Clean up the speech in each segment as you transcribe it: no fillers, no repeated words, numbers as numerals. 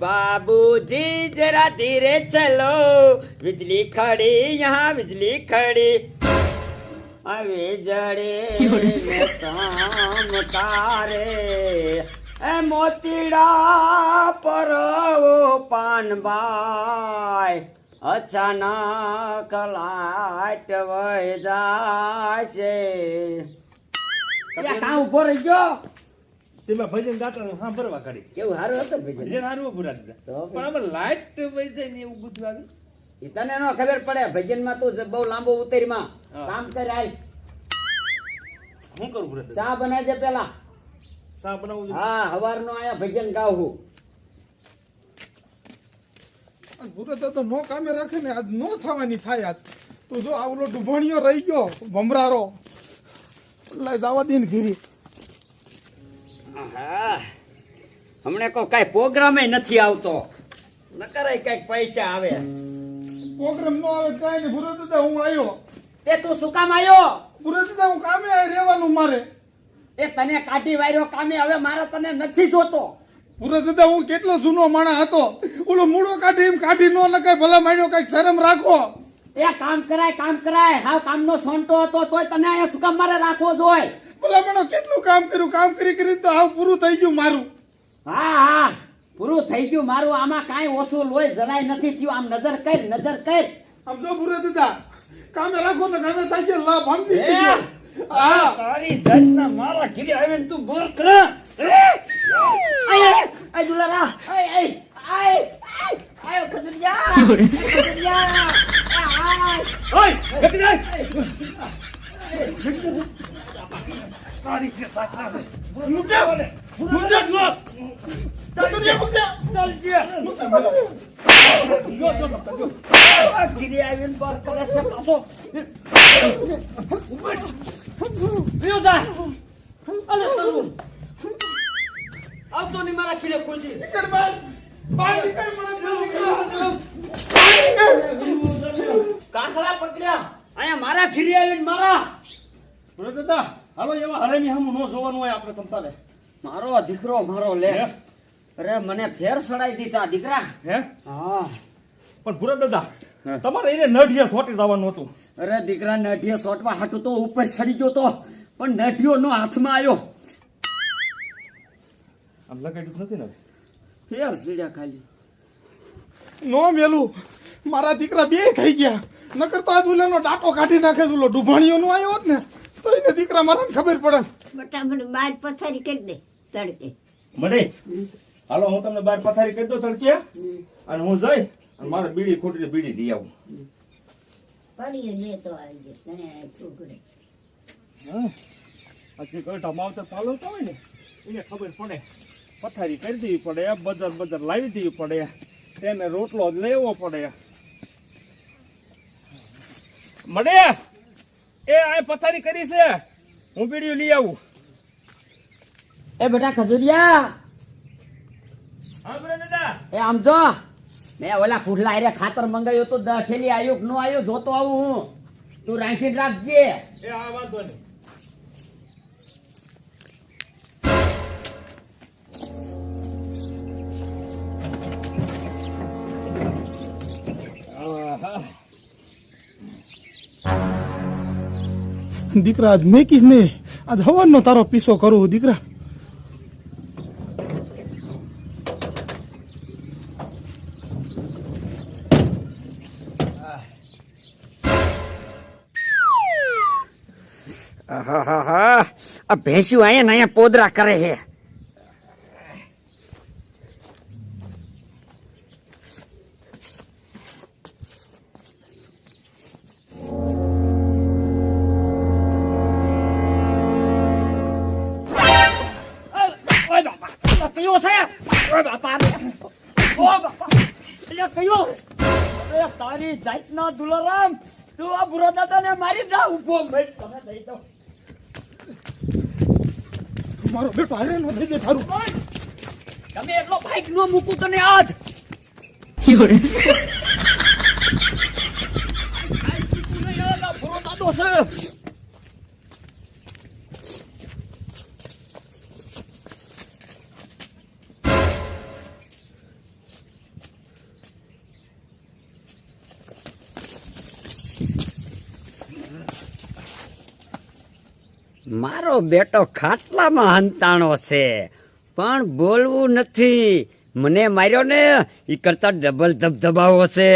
बाबूजी जरा धीरे चलो, बिजली खड़ी यहाँ बिजली खड़ी। વીજળી ને શામ તારે એ મોતીડા પર પાનબાઈ અચાનક લાઈટ વહી જાય છે. કાં ઉભો રહી ગયો? તેમાં ભજન ગાતા હા ભરવા કાઢી કેવું સારું હતું ભજન? ભજન સારું પૂરા દીધા પણ આમાં લાઈટ વહી જાય ને એવું બધું આવ્યું. એ તને નો ખબર પડે ભજનમાં તું બહુ લાંબો ઉતરીમાં કામ કરે. હાલ શું કરું પૂરા ચા બનાવી દે પેલા. ચા બનાવું છું. હા હવારનો આયા ભજન ગાવું. ભૂરો તો નો કામે રાખે ને આજ નો થવાની થાય. આજ તું જો આવલો ડુભાણીઓ રહી ગયો ભમરારો લઈ જવા દે ને ઘીરી. હમણે કોઈ કઈ પ્રોગ્રામ નથી આવતો. નકરે કઈક પૈસા આવે. પ્રોગ્રામ નો આવે કઈ નહીં. ભૂરો દાદા હું આવ્યો. તે તું શું કામ આવ્યો? ભૂરો દાદા હું કામે આ રહેવાનું મારે. એ તને કાઢી વાર્યો કામે. હવે મારે તને નથી જોતો. ભૂરો દાદા હું કેટલો જૂનો માણસ હતો. ઓલો મૂળો કાઢી એમ કાઢી નો નકાય ભલા માંડ્યો. કઈક શરમ રાખો. એ કામ કરાય કામ કરાય. હાવ કામનો છોંટો હતો તોય તને અહીંયા શું કામ મારે રાખવો જોઈએ? ભલા માણો કેટલું કામ કર્યું. કામ કરી કરીને તો હાવ પૂરું થઈ ગયું મારું. હા હા પૂરું થઈ ગયું મારું. આમાં કાંઈ ઓછું લોહી જરાય નથી થયું. આમ નજર કર નજર કર. આમ જો ભૂરો દાદા કામે રાખો ને કામે થશે લાભ આમ હા તારી જાતના મારા ઘરે આવીને તું બોર કર. આય દુલારા આય આય આય આય ખજરિયા ખજરિયા આય ઓય ગટરાય તારી કે સાચા મુદ્દે મુદ્દે નો ચાલ જે ઘરે આવીને બોર કરે છે પાછો. વિયોદા અલે તરુણ આવતો ની મારા ઘરે ખોજી કાખડા પકડ્યા અહીંયા મારા ઘરે આવીને મારા. પૂરા દાદા હાલો એવા હરામી હમું નો જોવાનું હોય આપણે તમતારે. મારો દીકરો મારો લે. અરે મને ફેર સડાઈ દીધા દીકરા. હે હા પણ પૂરા દાદા તમારે એને નઢિયા સોટી જવાનું હતું. અરે દીકરા નઢિયો સોટવા હાટું તો ઉપર ચડી ગયો તો પણ નઢિયો નો હાથમાં આવ્યો. આમ લગાડ્યું નથી ને ફેર સીડ્યા ખાલી. નો મેલું મારા દીકરા બે થઈ ગયા. નકર તો આ દુલાનો ટાટો કાઢી નાખે. ઓલો ડુભાણીઓ નો આવ્યો હોત ને તો એને દીકરા મારા ખબર પડે. બટા મને બાર પથારી કરી દે તડકે. મળે હાલો હું તમને બાર પથારી કરી દઉં તડકે અને હું જઈ અને મારે બીડી ખોટી બીડી લઈ આવું. પડીએ લેતો આવજે તને છોકરે. પછી કઈ માવતર પાલવતા હોય ને એને ખબર પડે. પથારી કરી દેવી પડે, બજાર બજાર લાવી દેવી પડે, એને રોટલો જ લેવો પડે. મળે એ આ પથારી કરી છે હું બીડીઓ લઈ આવું. એ બેટા ખજુરિયા હા બરા દાદા એ આમ જો મેં ઓલા ફૂડલા હારે ખાતર મંગાવ્યું તો 10 થેલી આવ્યું કે નો આવ્યું જોતો આવું હું. તું રાખીને રાખજે. એ આ વાંધો નહીં. દીકરા આજ મેકીશ ને આજ હવાનો તારો પીસો કરું દીકરા. આ ભેંસ્યું અહીંયા ને અહીંયા પોદરા કરે છે. કયો છે? બાપા ઓ બાપા કયો? અરે તારી જાતનો દુલારામ તું આ બુરો દાદાને મારી જા. ઉભો ભાઈ તમે દઈ દો. મારો બેટો હારે નો થઈ જાય તારું. તમે એટલો બાઈક નો મૂકું તને આજ. બુરો દાદો છે. મારો બેટો ખાટલામાં હંતાણો છે પણ બોલવું નથી. મને માર્યો ને એ કરતા ડબલ ધબધબાવો છે.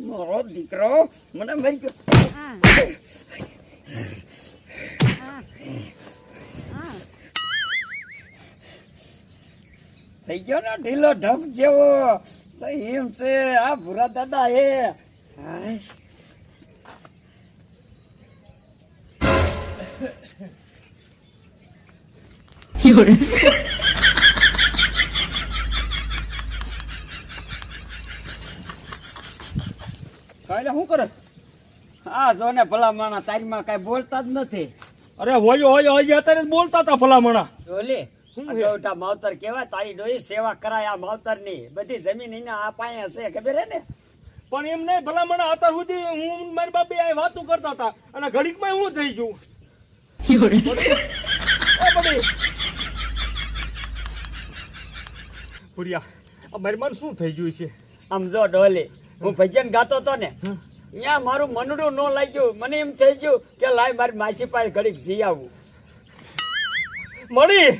મારો દીકરો મને મારી ગયો. થઈ ગયો ને ઢીલો ઢબ જેવો. એમ છે આ ભૂરા દાદા એ. કાલે શું કરે? હા જો ને ભલા માણા તારીમાં કઈ બોલતા જ નથી. અરે હોયો અત્યારે જ બોલતા હતા ભલામણા. ડોલી અગવટા માવતર કેવાય. તારી ડોઈ સેવા કરાય આ માવતર ની. બધી જમીન એના આ પાસે છે ખબર હે ને. પણ એમ નહીં ભલામણા અત્યાર સુધી હું મારી બાપી આ વાતું કરતા હતા અને ઘડીકમાં હું થઈ ગયું. પુરિયા મારી મન શું થઈ ગયું છે? આમ જો ડોલી હું ભજન ગાતો તો ને ત્યાં મારું મનડું ન લાગ્યું. મને એમ થઈ ગયું કે લાય મારી માસી પાસે ઘડીક જી આવું. મળી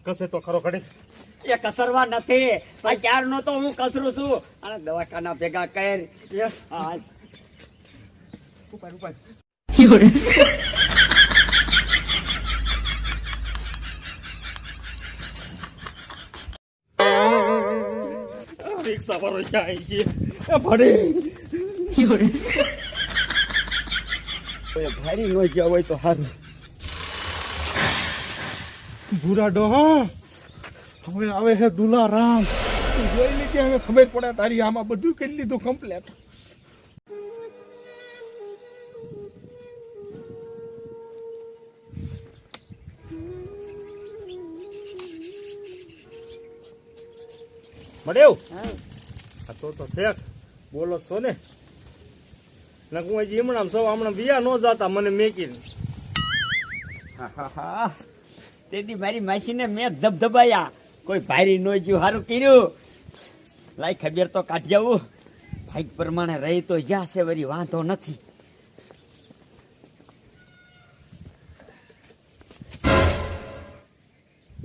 કસે તો ખરો ઘડીક. એ કસરવા નથી. આ ક્યારનો તો હું કસરું છું અને દવાખાના ભેગા કર. ઉપાય રિક્ષા વાળો ક્યાં આવી છે? ભારી ન ગયા હોય તો સારું. ભૂરા ડોહા હવે આવે છે દુલારામ. જોઈ લે કે હવે ખબર પડે તારી આમાં બધું કરી લીધું કમ્પ્લેટ. મળ્યો આ તો ઠેક બોલો છો ને. હું હજી હમણાં વિયા નો જાતા મને મેકીને. તેથી મારી માસીને મેં ધબધબાયા. કોઈ ભારી નો જ્યું સારું કર્યું. લાઈ ખબર તો કાઢી જવું. ભાઈ પ્રમાણે રહી તો જ્યાં છે વળી વાંધો નથી.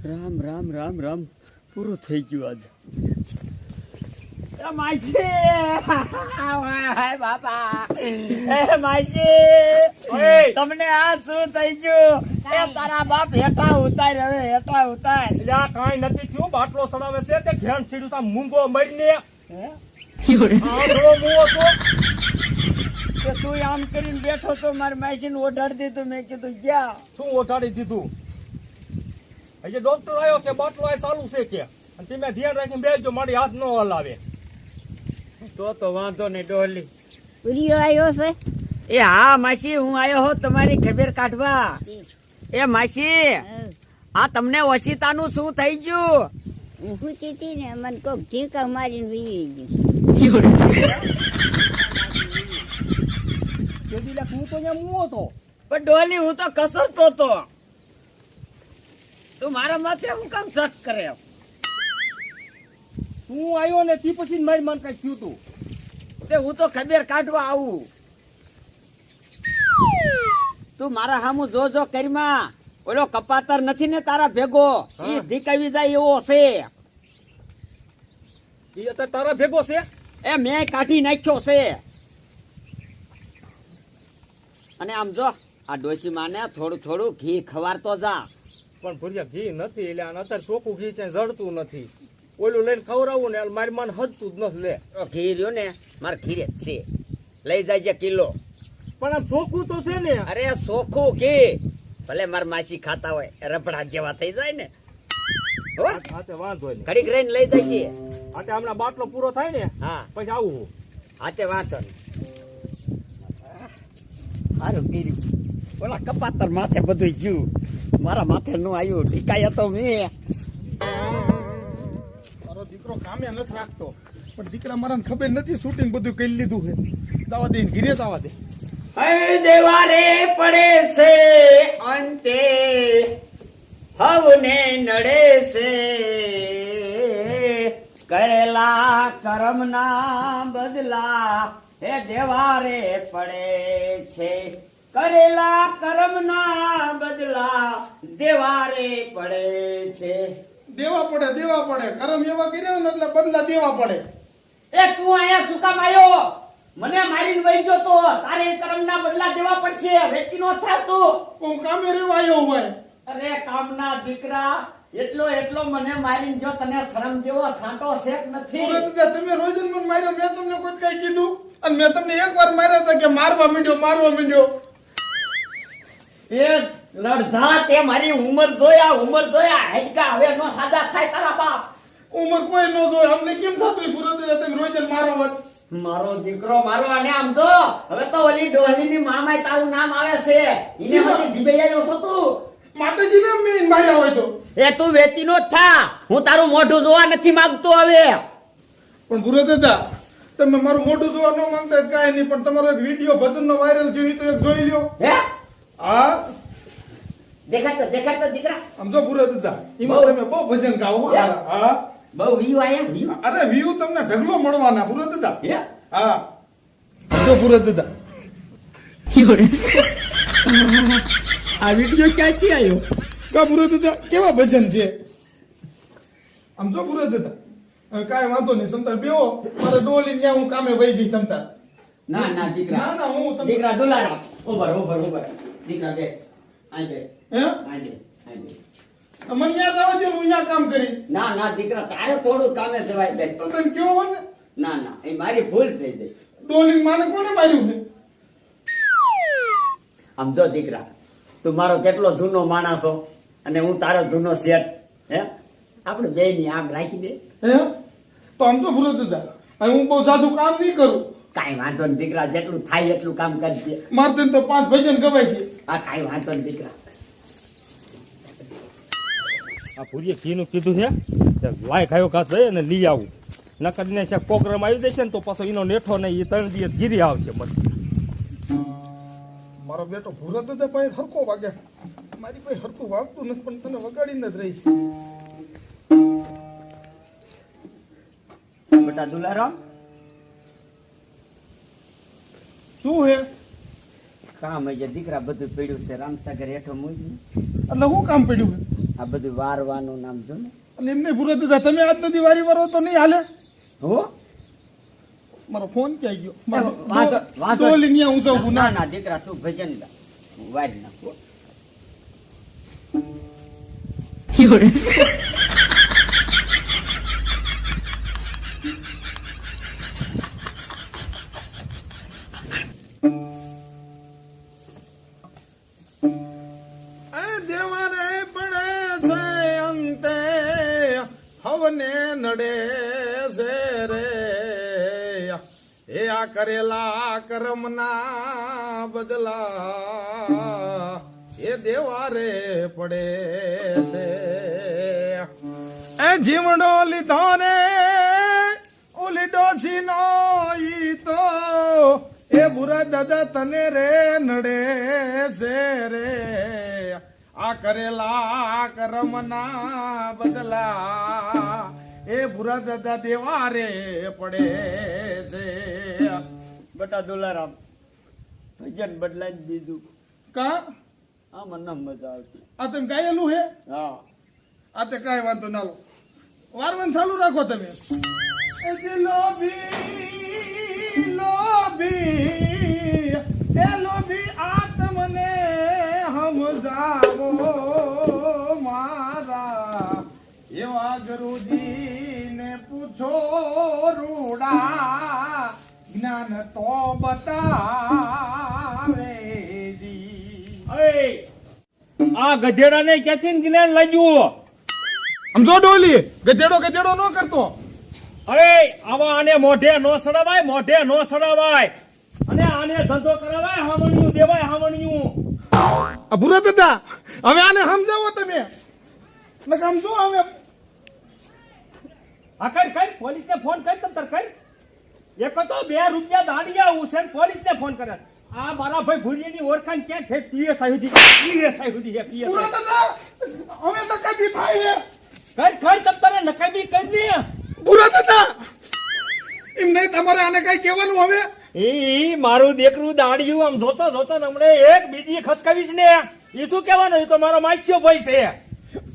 રામ રામ રામ રામ પૂરું થઈ ગયું આજ. બાપા તમને આ શું થઈ ગયું? એ તારા બાપ હેઠા ઉતાર. હવે હેઠા ઉતાર. કાંઈ નથી થયું. બાટલો સડાવે છે તે ઘેન સીડ્યું તા મૂંગો મરીને. તું આમ કરીને બેઠો તો મારી માસીને ઓઢાડી દીધું. મેં કીધું ગયા શું ઓઢાડી દીધું? હજી ડોક્ટર આવ્યો કે બાટલો આ ચાલુ છે કે? અને તમે ધ્યાન રાખીને બેસજો મારી હાથ ન હલાવે. તો વાંધો નહીં ડોલી. ઉરિયો આવ્યો છે. એ હા માસી હું આવ્યો હો તમારી ખબર કાઢવા. એ માસી આ તમને ઓછીતાનું શું થઈ ગયું? હું પૂછી હતી ને મને કોક ઢીકા મારીને વીવી ગયું. હું તો અહીંયા મૂવો તો. પણ ડોલી હું તો કસરતો તો. તું મારા માથે હું કામ શક કરે? હું આવ્યો ને તે પછી મારી મન કઈ થયું તું. તે હું તો ખબર કાઢવા આવું. તું મારા સામું જો કરીમાં. ઓલો કપાતર નથી ને તારા ભેગો એ ધીકાવી જાય એવો છે. એ અત્યારે તારા ભેગો છે? એ મેં કાઢી નાખ્યો છે. અને આમ જો આ ડોશી માને થોડું થોડું ઘી ખવારતો જા. પણ ભૂરિયા ઘી નથી એટલે અત્યારે ચોખ્ખું ઘી છે જડતું નથી. ઓલું લઈને ખવડાવું ને મારી મન હજતું જ નથી. લે ઘી રહ્યો ને મારે ઘીરે જ છે. લઈ જાય કિલો. પણ આમ ચોખ્ખું તો છે ને. અરે ચોખ્ખું ઘી ભલે મારી માસી ખાતા હોય રબડા જેવા થઈ જાય ને. હાથે વાંધો નહીં. ઘડીક રહીને લઈ જાય. હાથે હમણાં બાટલો પૂરો થાય ને હા પછી આવું. હાથે વાંધો નહીં. સારું કર્યું. ઓલા કપાતર માથે બધું જ્યું. મારા માથે નું આવ્યું. ટીકાય તો મેં. મારો દીકરો કામે નથી રાખતો પણ દીકરા મારાને ખબર નથી શૂટિંગ બધું કરી લીધું છે. દાવા દે ઘીરે જ આવવા દે. દેવારે પડે છે અંતે હવને નડે છે કરેલા કર્મના બદલા હે દેવારે પડે છે કરેલા કર્મના બદલા દેવારે પડે છે. દેવા પડે કરમ એવા કર્યા ને એટલે બદલા દેવા પડે. એ તું અહીંયા શું કામ આવ્યો? મને મારીને વહી ગયો તો તારે એ કર્મના બદલા દેવા પડશે. વેચી નો થાતો. હું કામે રેવા આવ્યો હોય. અરે કામના દીકરા એટલો મને મારીને જો તને શરમ જેવો છાંટો શેક નથી. પૂરા દાદા તમે રોજ મને માર્યો, મેં તમને કોઈ કઈ કીધું? અને મેં તમને એકવાર માર્યા હતા કે મારવા માંડ્યો. એ લડધા તે મારી ઉંમર જોયા હેડકા હવે નો સાદા ખાય તારા બાપ. ઉંમર કોઈ ન જોય અમને કેમ થતું? પૂરા દાદા તમે રોજ મારો હોત. મારો દીકરો મારો. અને આમ તો હવે તો ઓલી ડોહલીની મામાય તારું નામ આવે છે. ઈને મને જીભેયાયો છો તું. માતાજીને મેં માર્યા હોય તો એ તું વેતી નો જ થા. હું તારું મોઢું જોવા નથી માંગતો હવે. પણ પૂરા દાદા તમે મારું મોઢું જોવા ન માંગતા હોય કાંઈ નહીં, પણ તમારો એક વિડીયો ભજનનો વાયરલ થયો ઈ તો એક જોઈ લ્યો. હે હા દેખાડતો દીકરા. આમ જો પૂરા દાદા એમાં તમે બહુ ભજન ગાઓ હો. હા બહુ વ્યૂ આયા વ્યૂ. અરે વ્યૂ તમને ઢગલો મળવાના પૂરા દાદા. હે હા આમ જો પૂરા દાદા આ વિડિયો ક્યાંથી આવ્યો? કા પૂરા દાદા કેવા ભજન છે? આમ જો પૂરા દાદા હવે કાંઈ વાંધો નહીં, તમતાર બેહો. મારે ડોલી ત્યાં હું કામે વહી જઈશ તમતાર. ના દીકરા. ના હું તમને દીકરા દુલારા. ઉભર. દીકરા દે. આંજે. હે આંજે. મને યાદ આવે છે હું અહીંયા કામ કરી. ના દીકરા તારે થોડું કામે જવાય દે. તો તમે કેવો હોય ને ના એ મારી ભૂલ થઈ ગઈ. ડોલી માને કોને માર્યું છે? આમ જો દીકરા તું મારો કેટલો જૂનો માણસ છો અને હું તારો જૂનો શેઠ. હે આપણે બે ની આમ રાખી દે. હે તો આમ તો પૂરો દાદા હવે હું બહુ જાદુ કામ નહીં કરું. કાંઈ વાંધો નહીં દીકરા, જેટલું થાય એટલું કામ કરજે. મારે તો 5 ભજન ગવાય છે. આ કાંઈ વાંધો નહીં દીકરા. આ ભૂરીએ ઘીનું કીધું છે લાય ખાયો ઘાસ જઈ અને લઈ આવું. નકરને છે પ્રોગ્રામ આવી જશે ને તો પાછો એનો નેઠો નહીં, એ 3 દિવસ ગીરી આવશે મને. મારો બેટો ભૂરો દાદા પાસે હરકો વાગે, મારી પાસે હરકું વાગતું નથી પણ તને વગાડીને જ રહી. બેટા દુલારામ શું હે? કામ હજી દીકરા બધું પડ્યું છે. રામસાગર હેઠો મૂકી એટલે શું કામ પડ્યું છે? આ બધું વારવાનું નામ જો ને. અને એમને ભૂરો દાદા તમે આજ નથી વારી વારો તો નહીં હાલે. હો મારો ફોન ક્યાં ગયો? વાંધો ડોલી ન્યા હું જાઉં. ના દીકરા તું ભજન ગા. હું વારી નાખો. દેવારે પડે છે અંતે હવને નડે છે રે એ આ કરેલા કર્મના બદલા એ દેવારે પડે છે. એ જીવડો લીધો ને ઓલી ડોસી નો ઈ તો એ બુરા દાદા તને રે નડે છે રે આ કરેલા કર્મના બદલા એ બુરા દાદા દેવારે પડે છે. બેટા દુલારામ ભજન બદલાઈ દીધું. કા આ મને મજા આવતી. આ તમે ગાયેલું હે? હા આ તે કાંઈ વાંધો ના લો, વારવાનું ચાલુ રાખો તમે. એ લોભી એ લોભી આત્મને સમજાવો મારા એવા ગુરુજીને પૂછો રૂડા જ્ઞાન તો બતાવે જી. આ ગધેડાને ક્યાંથી જ્ઞાન લાગ્યું? સમજો ડોલી, ગધેડો ન કરતો. અરે આવા આને મોઢે નો સડાવાય અને આને ધંધો કરાવાય, હામણિયું દેવાય હામણિયું. આ ભૂરા દાદા હવે આને સમજાવો તમે. આમ જો હવે આ કઈ પોલીસને ફોન કરી તમ તાર કઈ. એક તો 2 રૂપિયા દાંડિયા હુસેન પોલીસને ફોન કરે. આ મારા ભાઈ ભુરીની ઓળખાણ ક્યાં છે? પીએસઆઈ સુધી હે ભૂરા દાદા હવે નકામી થાય ખર તમ તારે નકામી કરી દે બુરા દાદા એમ નહીં તમારે આને કઈ કહેવાનું હવે ઈ મારું દીકરું દાડિયું આમ જોતો જોતો ને હમણે એક બીજી ખસકાવીશ ને ઈ શું કહેવાનું? ઈ તો મારો માચ્યો ભાઈ છે.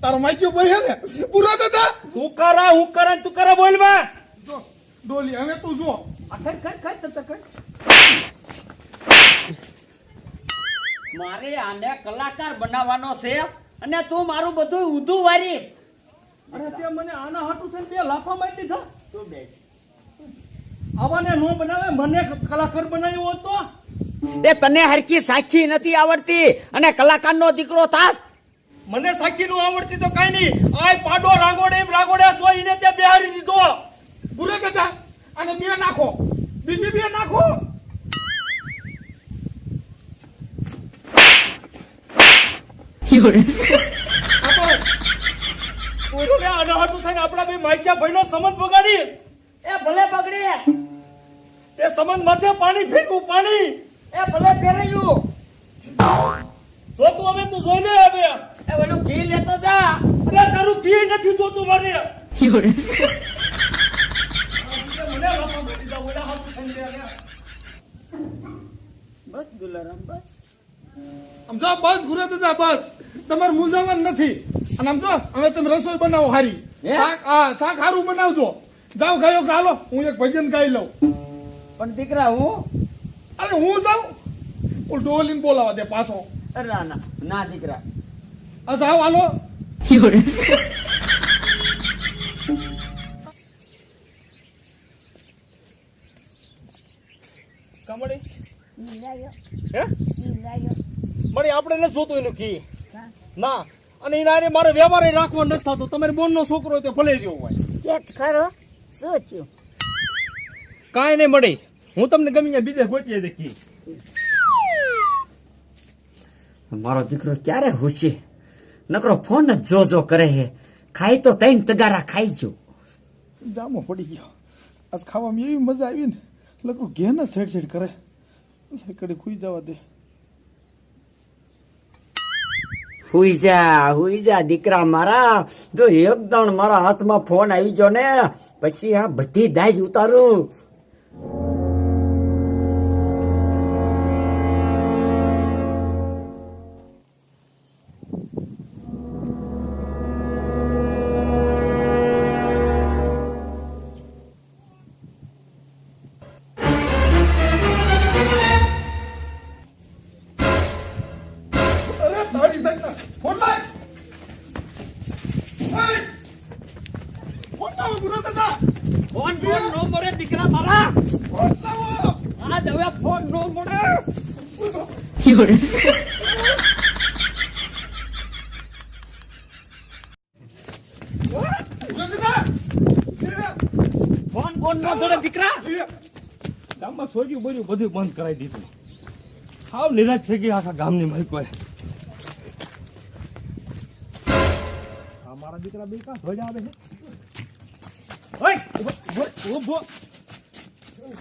તારો માઈક્યો ભાઈ હે ને બુરા દાદા હું તું કરે બોલવા. જો ડોલી હવે તું જો આ ખર તમ તાર ખર. મારે આને કલાકાર બનાવવાનો છે અને તું મારું બધું ઊંધું વારી. અરે તે મને આના હાટું થઈને 2 લાફા મારી દીધા. તું બેસ. આવાને નો બનાવે, મને કલાકાર બનાવ્યો હોત તો. એ તને હરકી સાચી નથી આવડતી અને કલાકારનો દીકરો થાસ. મને સાખી નું આવડતી તો કઈ નહીં. આય પાડો રાગોડે તો એને ત્યાં બેહારી દીધો. બુરા દાદા અને 2 નાખો, બીજી 2 નાખો. પૂરું આના હાટું થઈને આપણા બે માઈસા ભાઈનો સંબંધ બગાડી. એ ભલે બગડી, તે સંબંધ માથે પાણી ફેરવું, પાણી. એ ભલે ફેરવ્યું. જોતું હવે તું જોઈ લે હવે. એ ઓલું ઘી લેતો જા. અરે તારું ઘી નથી જોતું મારે. મને લાફા મારી દીધા, ઓલા હાથું થઈને ગયા. બસ દુલારામ બસ. આમ જો બસ બુરા દાદા બસ તમારે મૂંઝાવાનું નથી. અને આમ જો હવે તમે રસોઈ બનાવો હારી. હે? શાક હારું બનાવજો. જાઓ ગાયો ગાલો, હું એક ભજન ગાઈ લઉં. પણ દીકરા હું અરે હું જાઉં ડોલીને બોલાવા દે પાછો. અરે ના દીકરા. જાઓ હાલો. કામડી લાયો હે લાયો મળી આપણે નથી જોતું એનું ઘી ના. અને એના હારે મારે વ્યવહાર રાખવો નથી થતો. તમારી બોનનો છોકરો હોય તો ભલે રહ્યો હોય. કેત ખરો શું થયું? કાંઈ નહીં મળી. હું તમને ગમે ત્યાં બીજે ગોતીએ દેખી. મારો દીકરો ક્યારે હુશે? નકરો ફોન જ જો કરે હે. ખાઈ તો 3 તગારા ખાઈ જો. જામો પડી ગયો. આજ ખાવામાં એવી મજા આવી ને લગભગ ઘેર ને છેડછેડ કરે. કડી ખુઈ જવા દે. હુઈ જા દીકરા મારા. જો એકદમ મારા હાથમાં ફોન આવી ગયો ને પછી આ બધી દાજ ઉતારું. અરે તારી તારી ફોન લાય. ફોન લાવો બુરા દાદા. ફોન નો મળે દીકરા મારા. ફોન લાવો. આ હવે ફોન નો મળે. બુરા દાદા. ફોન નો જોડે દીકરા. ગામમાં સોજ્યું બધું બંધ કરાવી દીધું. હાવ નિરાશ થઈ ગઈ આખા ગામની માલિકોએ. આ મારા દીકરા બે કાં ધોઈ આવે છે? ઓય ઉભો.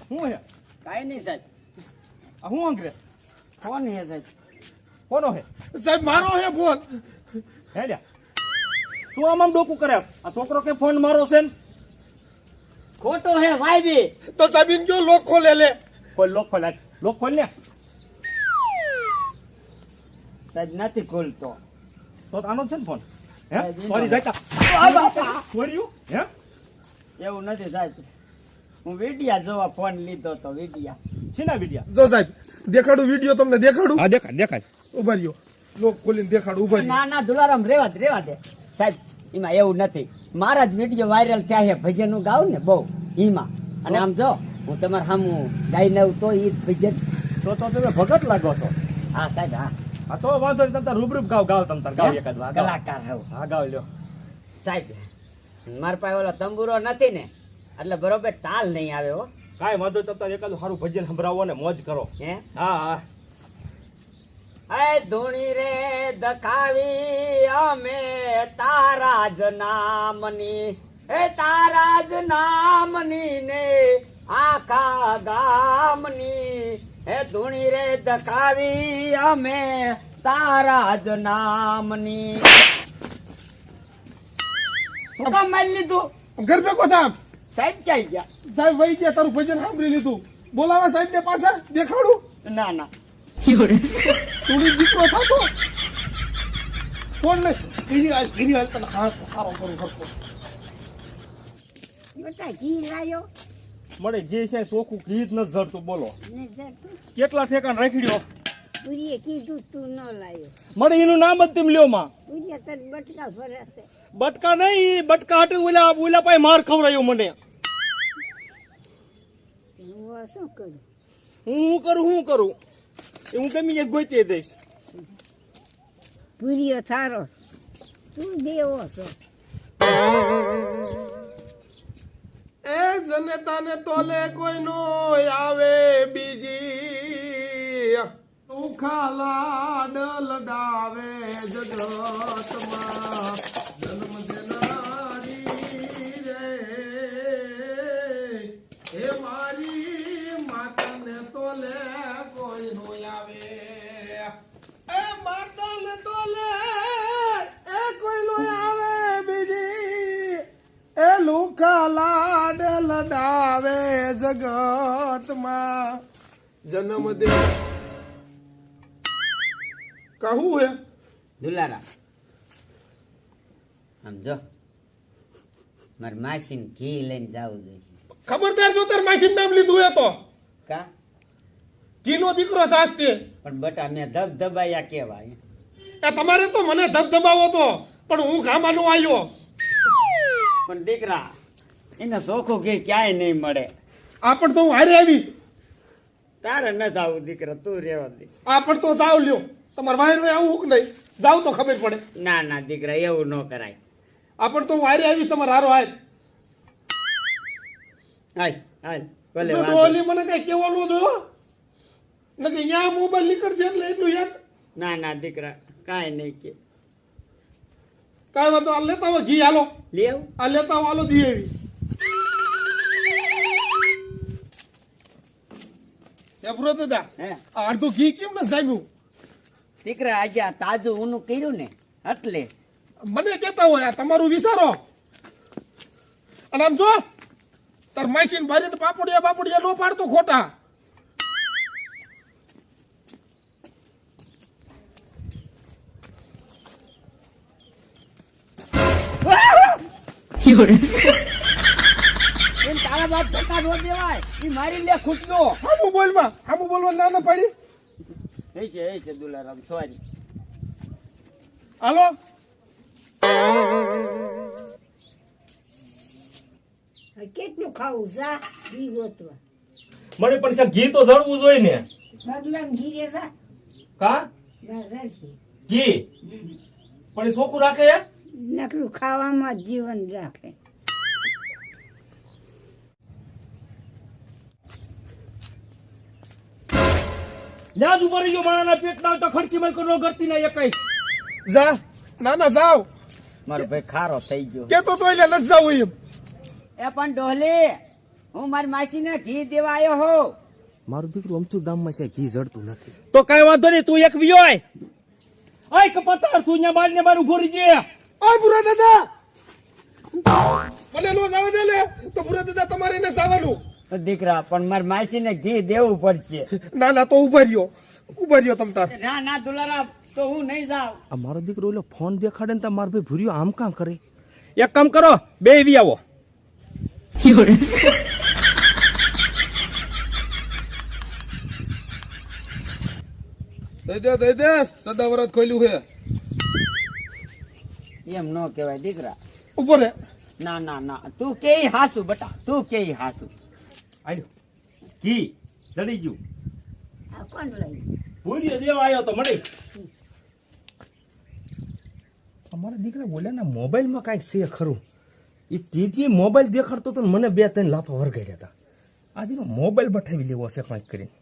શું હે કાઈ નહીં સાહેબ. આ હું અંગ્રેજ ફોન હે સાહેબ. કોનો હે? સાહેબ મારો હે ફોન. હે લ્યા તું આમ ડોકું કરે. આ છોકરો કે ફોન મારો છે ને? ખોટો હે સાહેબ. તો સાહેબ ઇન જો લોક ખોલે લે. ખોલ લોક ખોલ ને. સાહેબ નથી ખોલતો. તો આનો છે ને ફોન? હે સાહેબ, ઈ સોરી નો. જાતા આ બાપા. છોડ્યું હે? એવું નથી સાહેબ. હું વિડિયા જોવા ફોન લીધો તો વિડિયા. શીના વિડિયા? જો સાહેબ દેખાડું વિડીયો તમને દેખાડું. હા દેખાડ. ઉભા રહ્યો. લોક ખોલીને દેખાડું. ઉભા રહ્યો. ના દુલારામ રેવા દે સાહેબ. એમાં એવું નથી. મારા જ વિડીયો વાયરલ થયા છે. ભજન હું ગાઉં ને બહુ એમાં. અને આમ જો હું તમારે સામું ગાઈ નવ તો ઈ જ ભજન. તો તમે ભગત લાગો છો. હા સાહેબ હા. હા તો વાંધો નહીં. તમતાર રૂબરૂપ ગાવ તમતાર ગાવ એકાદ વાર. કલાકાર હું હા ગાવ લ્યો. સાહેબ. મારા પાસે ઓલો તંબુરો નથી ને એટલે બરોબર તાલ નહીં આવે હો. કાંઈ વાંધો નહીં. તમતાર એકાદ સારું ભજન સંભળાવો ને મોજ કરો. હે હા એ ધૂણી રે દખાવી અમે તારા જ નામની. એ તારા જ નામની ને આખા ગામની. એ ધૂણી રે દખાવી અમે તારા જ નામની. હું કામ મારી લીધું? ઘર ભેગો થામ સાહેબ ક્યાં ગયા? સાહેબ વહી ગયા, તારું ભજન સાંભળી લીધું. બોલાવા સાહેબ ને પાછા દેખાડું. ના ના તું દીકરો થતો કોણ નહીં ફીરી હાલ તને હારો કરું ખરખો. બેટા ઘી લાયો મળે જે છે ચોખ્ખું ઘી જ નથી જડતું. બોલો ને જતું કેટલા ઠેકાણ રાખી દ્યો. પૂરીએ કીધું તું ન લાયો. મળે એનું નામ જ તેમ લ્યો માં. પૂરીએ તને બટકા ભરાશે. બટકા નહીં, બટકા હાટે ઓલા પાસે માર ખવડાયો મને. હું શું કરું? હું કરું એ હું ગમી એક ગોતી દઈશ. પૂરીઓ થારો તું દેવો છો. એ જનતાને તોલે કોઈ નો આવે બીજી ઉખાલા ડલડાવે જગતમાં જન્મ દેનારી રે હે મારી માતાને તોલે કોઈ નો આવે. એ માતાને તોલે એ કોઈ નો આવે બીજી એ લુખા લાડ લડાવે જગતમાં જન્મ દે. કહું હે દુલારા આમ જો મારી માસીને ઘી લઈને જાવું જોઈએ. ખબરદાર જો તાર માસી નામ લીધું હે તો કા ઘીનો દીકરો થાત તે. પણ બટા મેં ધબધબાયા કેવાય. એ તમારે તો મને ધબધબાવો તો પણ હું ગામનો આવ્યો. પણ દીકરા એને ચોખ્ખું ઘી ક્યાંય નહીં મળે. આ પણ તો હું હારે આવીશ. તારે ન જાવું દીકરા, તું રેવા દે. આ પણ તો જાવ લ્યો. તમારે વાયર વાય આવું કે નહીં જાવ તો ખબર પડે. ના ના દીકરા એવું ન કરાય. આ પણ તો હું હારે આવીશ તમારે હારો હાલ. હાલ હાલ ભલે તો વાંધો ઓલી મને કઈ કહેવાનું જો ને કે અહીંયા મોબાઈલ નીકળશે એટલે એટલું યાદ. ના ના દીકરા કાંઈ નહીં કે. કાંઈ વાંધો આ લેતા આવો ઘી હાલો. લેવ આ લેતા આવો હાલો દી એવી. એ પૂરો દાદા હે આ અડધું ઘી કેમ ને જામ્યું? દીકરા આજે આ તાજું ઊનું કર્યું ને એટલે. મને કહેતા હોય આ તમારું વિચારો. અને આમ જો તાર માસી ને ભાઈ પાપડિયા નો પાડતો ખોટા. એમ તારા બાપ ધક્કા નો દેવાય. ઈ મારી લે ખૂટ્યો. હામું બોલવા ના પાડી. એ છે દુલારામ સોરી. હાલો કેટલું ખાવું જા ઘી ગોતવા. મને પણ છે ઘી તો જડવું જોઈએ ને. બગલામ ઘી રે જા કા જડશે. ઘી પણ એ ચોખ્ખું રાખે હે? નકરું ખાવામાં જ જીવન રાખે. ન્યા જ ઉભા રહીજો. માણાના પેટ ના હોય તો ખર્ચી માં કરો કરતી ના એકાઈ. જા ના જાવ મારો ભાઈ ખારો થઈ ગયો. કેતો તો એટલે નથી જાવ એમ. એ પણ ડોહલી હું મારી માસીને ઘી દેવા આવ્યો હો. મારું દીકરું અમથું ગામમાં છે ઘી જડતું નથી. તો કઈ વાંધો નહીં, તું એક વિયો આય. આય કપાતાર તું ન્યા બાર ને બાર ઉભો રહી જાય. ઓય પૂરા દાદા મને નો જવા દે લે. તો પૂરા દાદા તમારે એને જવાનું. દીકરા પણ મારી માસીને ઘી દેવું પડશે. ના તો ઉભા રહ્યો તમ તાર. ના ના દુલારામ તો હું નહીં જાઉં. આ મારો દીકરો ઓલો ફોન દેખાડે ને તો મારો ભાઈ ભૂર્યો આમ કાં કરે. એક કામ કરો, બે વી આવો. દઈ દે સદા વરત ખોલ્યું છે. એમ ન કહેવાય દીકરા. ઉભો રે. ના ના ના તું કેય હાસુ બટા, તું કેય હાસુ. આયો ઘી જડી ગયું. આ કોણ લઈ ભૂરી દેવા આવ્યો તો મળી. અમારા દીકરા બોલ્યા ને મોબાઈલમાં કાંઈક છે ખરું. એ તેથી મોબાઈલ દેખાડતો તો મને 2-3 લાફા વરગાડ્યા હતા. આજે મોબાઈલ બઠાવી લેવો હશે કાંઈક કરીને.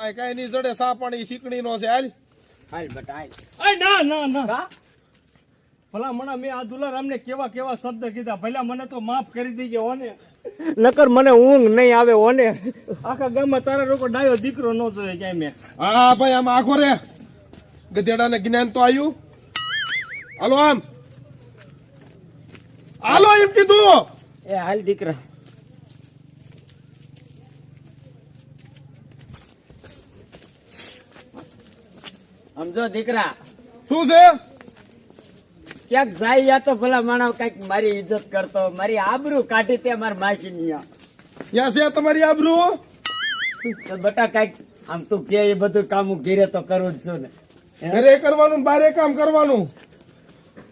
આ કઈ ની જડે સા પાણી શીકણી નો છે હાલ. હાલ બટા હાલ. અય ના ના કા ભલા મણા મેં આ દુલારામને કેવા શબ્દ કીધા. ભલા મને તો માફ કરી દીજે ઓને. નકર મને ઊંઘ નહીં આવે ઓને. આખા ગામમાં તારા લોકો ડાયો દીકરો ન જોયો ક્યાંય મેં. હા ભાઈ આમ આખો રે ગધેડા ને જ્ઞાન તો આવ્યું. હાલો આમ હાલો એમ કીધું. એ હાલ દીકરા. સમજો દીકરા, શું છે? ક્યાંક જાય યા તો ભલા માણસ કઈક મારી ઇજ્જત કરતો, મારી આબરૂ કાઢી તે મારી માસી ની. ત્યાં છે તમારી આબરૂ? તો બટા કઈક આમ તું કે એ બધું કામ હું ઘેરે તો કરું જ છું ને. ઘરે કરવાનું ને બારે કામ કરવાનું.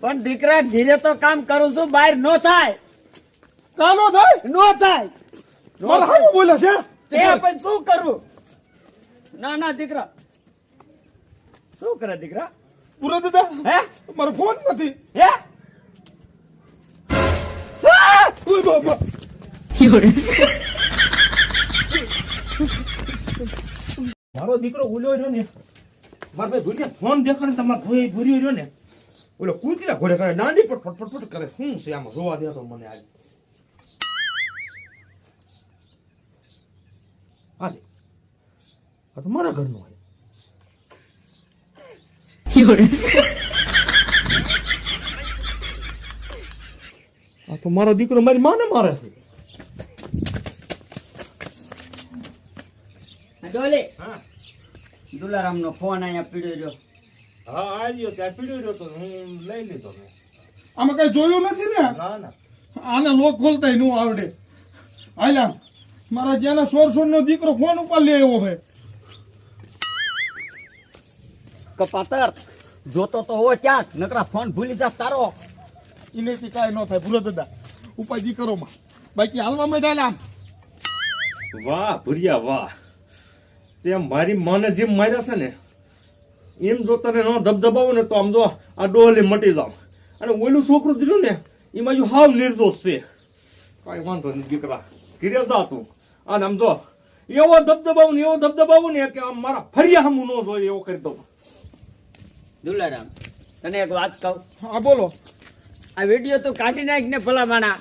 પણ દીકરા ઘેરે તો કામ કરું છું, બહાર નો થાય, કાનો થાય? નો થાય. મારા હામું બોલે છે. તે પણ શું કરું? ના ના દીકરા, શું કરે દીકરા? પૂરા દાદા હે મારો ફોન નથી. હે ઓય બાપા. મારો દીકરો ઉલ્યો રહ્યો ને, મારા ભાઈ ભૂરીને ફોન દેખાડે તમારે ભૂરી ભૂરી રહ્યો ને, ઓલો કૂતરા ઘોડે કરે, નાની પટ પટ પટ કરે. શું છે આમાં? જોવા દે તો મને આજે. હાલે આ તો મારા ઘરનું હોય. આ તો મારો દીકરો મારી માને મારે છે. ડોલે, હા દુલારામ નો ફોન અહીંયા પીડ્યો રહ્યો. હા આવ્યો ત્યાં પીડ્યો રહ્યો તો હું લઈ લીધો મેં. આમાં કઈ જોયું નથી ને? ના ના આને લોક ખોલતા નું આવડે. હાલ્યા મારા જ્યાંના સોર નો દીકરો ફોન ઉપર લે આવ્યો ભાઈ. કપાતર જોતો તો હો ક્યાંક, નકરા ફોન ભૂલી જા તારો. એનેથી કાંઈ ન થાય ભૂરો દાદા, ઉપાધિ કરો માં. બાકી હાલવા માંડ્યા આમ. વાહ ભુરિયા વાહ, તે મારી માને જેમ માર્યા છે ને એમ જો તને ન ધબધબાવો ને તો આમ જો આ ડોલે મટી જાવ. અને ઓલું છોકરું દીધું ને એમાં જો હાવ નિર્દોષ છે. કાંઈ વાંધો નહીં દીકરા, ઘીરે જા તું. અને આમ જો એવો ધબધબાવું ને કે આમ મારા ફરિયા હમું ન જોઈએ એવો કરી દઉં. દુલારામ, તને એક વાત કહું, હા બોલો. આ વિડીયો તું કાઢી નાખ ને ભલા માણા.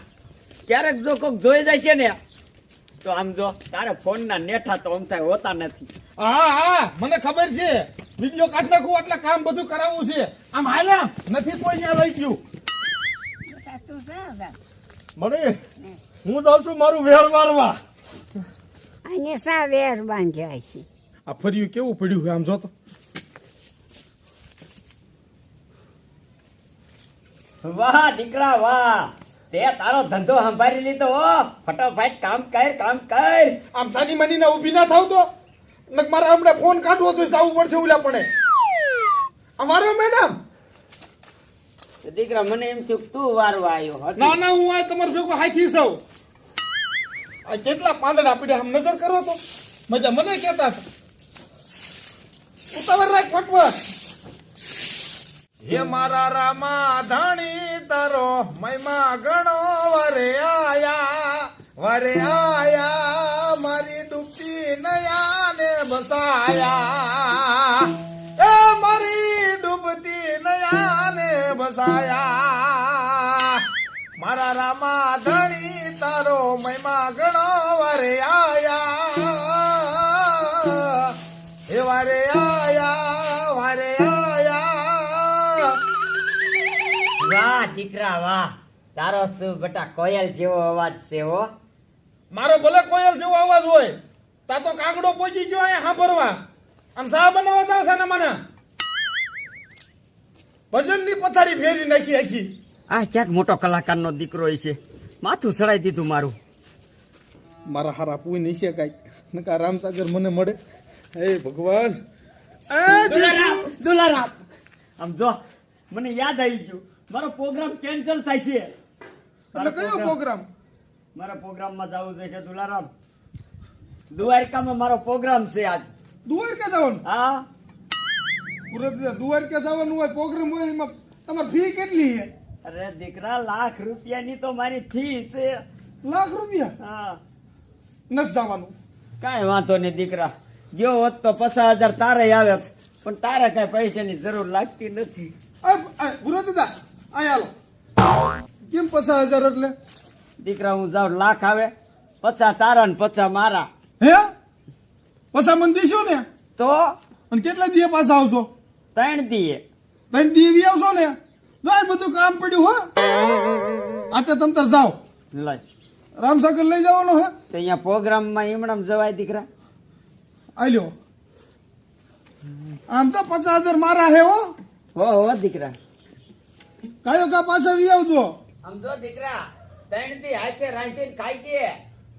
ક્યારેક જો કોક જોઈ જાય છે ને તો આમ જો તારે ફોન ના નેઠા તો આમ થાય હોતા નથી. હા હા મને ખબર છે. વિડીયો કાઢ નાખું એટલે કામ બધું કરાવવું છે. આમ હાલ્યા નથી કોઈ ત્યાં લઈ ગયું. તું છે મને હું જાઉં છું મારું વેર મારવા. અને સા વેર બાંધ્યા છે. આ ફર્યું કેવું પડ્યું છે આમ જો તો. વાહ દીકરા વાહ, તે તારો ધંધો સંભાળી લીધો હો. ફટાફટ કામ કર. આમ સાની મની ના ઉભી ના થાવ તો નક મારે હમણાં ફોન કાઢવો તો જવું પડશે ઉલા પણ. અમારો મેડમ. દીકરા મને એમ થયું કે તું વારવા આવ્યો. ના ના હું આ તમારે ભેગો હાથી જાઉં. આ કેટલા પાંદડા પડ્યા આમ નજર કરો તો મજા મને કહેતા હતા. ઉતાવળ રાખ ફટફટ. હે મારા રામા ધાણી તારો મહિમા ગણો વરે આયા મારી ડૂબતી નયા ને બસાયા. એ મારી ડૂબતી નયા ને બસાયા. મારા રામા ધણી તારો મહિમા ગણો વરે આયા. હે વારે આયા વારે આયા. વાહ દીકરા વાહ, તારો શું બેટા કોયલ જેવો અવાજ છે હો. મારો ભલે કોયલ જેવો અવાજ હોય, તા તો કાગડો પહોંચી ગયો અહીંયા સાંભળવા. આમ સા બનાવવા જાવ છે ને મને ભજનની પથારી ફેરી નાખી આખી. આ ક્યાંક મોટો કલાકાર નો દીકરો છે, માથું ચડાઈ દીધું મારું. મારા હારા પૂઈ નહીં છે કાંઈક નકા રામસાગર મને મળે. હે ભગવાન. દુલારામ આમ જો મને યાદ આવી ગયું, મારો પ્રોગ્રામ કેન્સલ થાય છે. એટલે કયો પ્રોગ્રામ? મારા પ્રોગ્રામમાં જવું છે દુલારામ. દ્વારકામાં મારો પ્રોગ્રામ છે આજ. દ્વારકા જવાનું? હા દ્વારકા જવાનું હોય પ્રોગ્રામ હોય એમાં તમારી ફી કેટલી છે? અરે દીકરા, લાખ રૂપિયાની તો મારી ફી છે. લાખ રૂપિયા? હા નથી જવાનું. કાંઈ વાંધો નહીં દીકરા, જો હોત તો 50,000 તારે આવે, પણ તારે કઈ પૈસાની જરૂર લાગતી નથી. ગુરુ દાદા અહીંયા આલો. કેમ 50,000 એટલે? દીકરા હું જાઉં લાખ આવે, 50 તારા ને 50 મારા. હે પછા મને દેશો ને? તો અને કેટલા દીએ પાછા આવશો? 3 દીએ. તને દીવી આવશો ને? જો આ બધું કામ પડ્યું હો. આ તે તમ તાર જાઓ લાય રામસાગર લઈ જવાનો હે તો અહીંયા પ્રોગ્રામમાં ઈમણામ જવાય દીકરા. આલ્યો આમ તો 50,000 મારા હે હો હો દીકરા. કાયો કા પાછા વી આવજો આમ જો દીકરા 3 દી હાથે રાંધીને ખાઈ છે.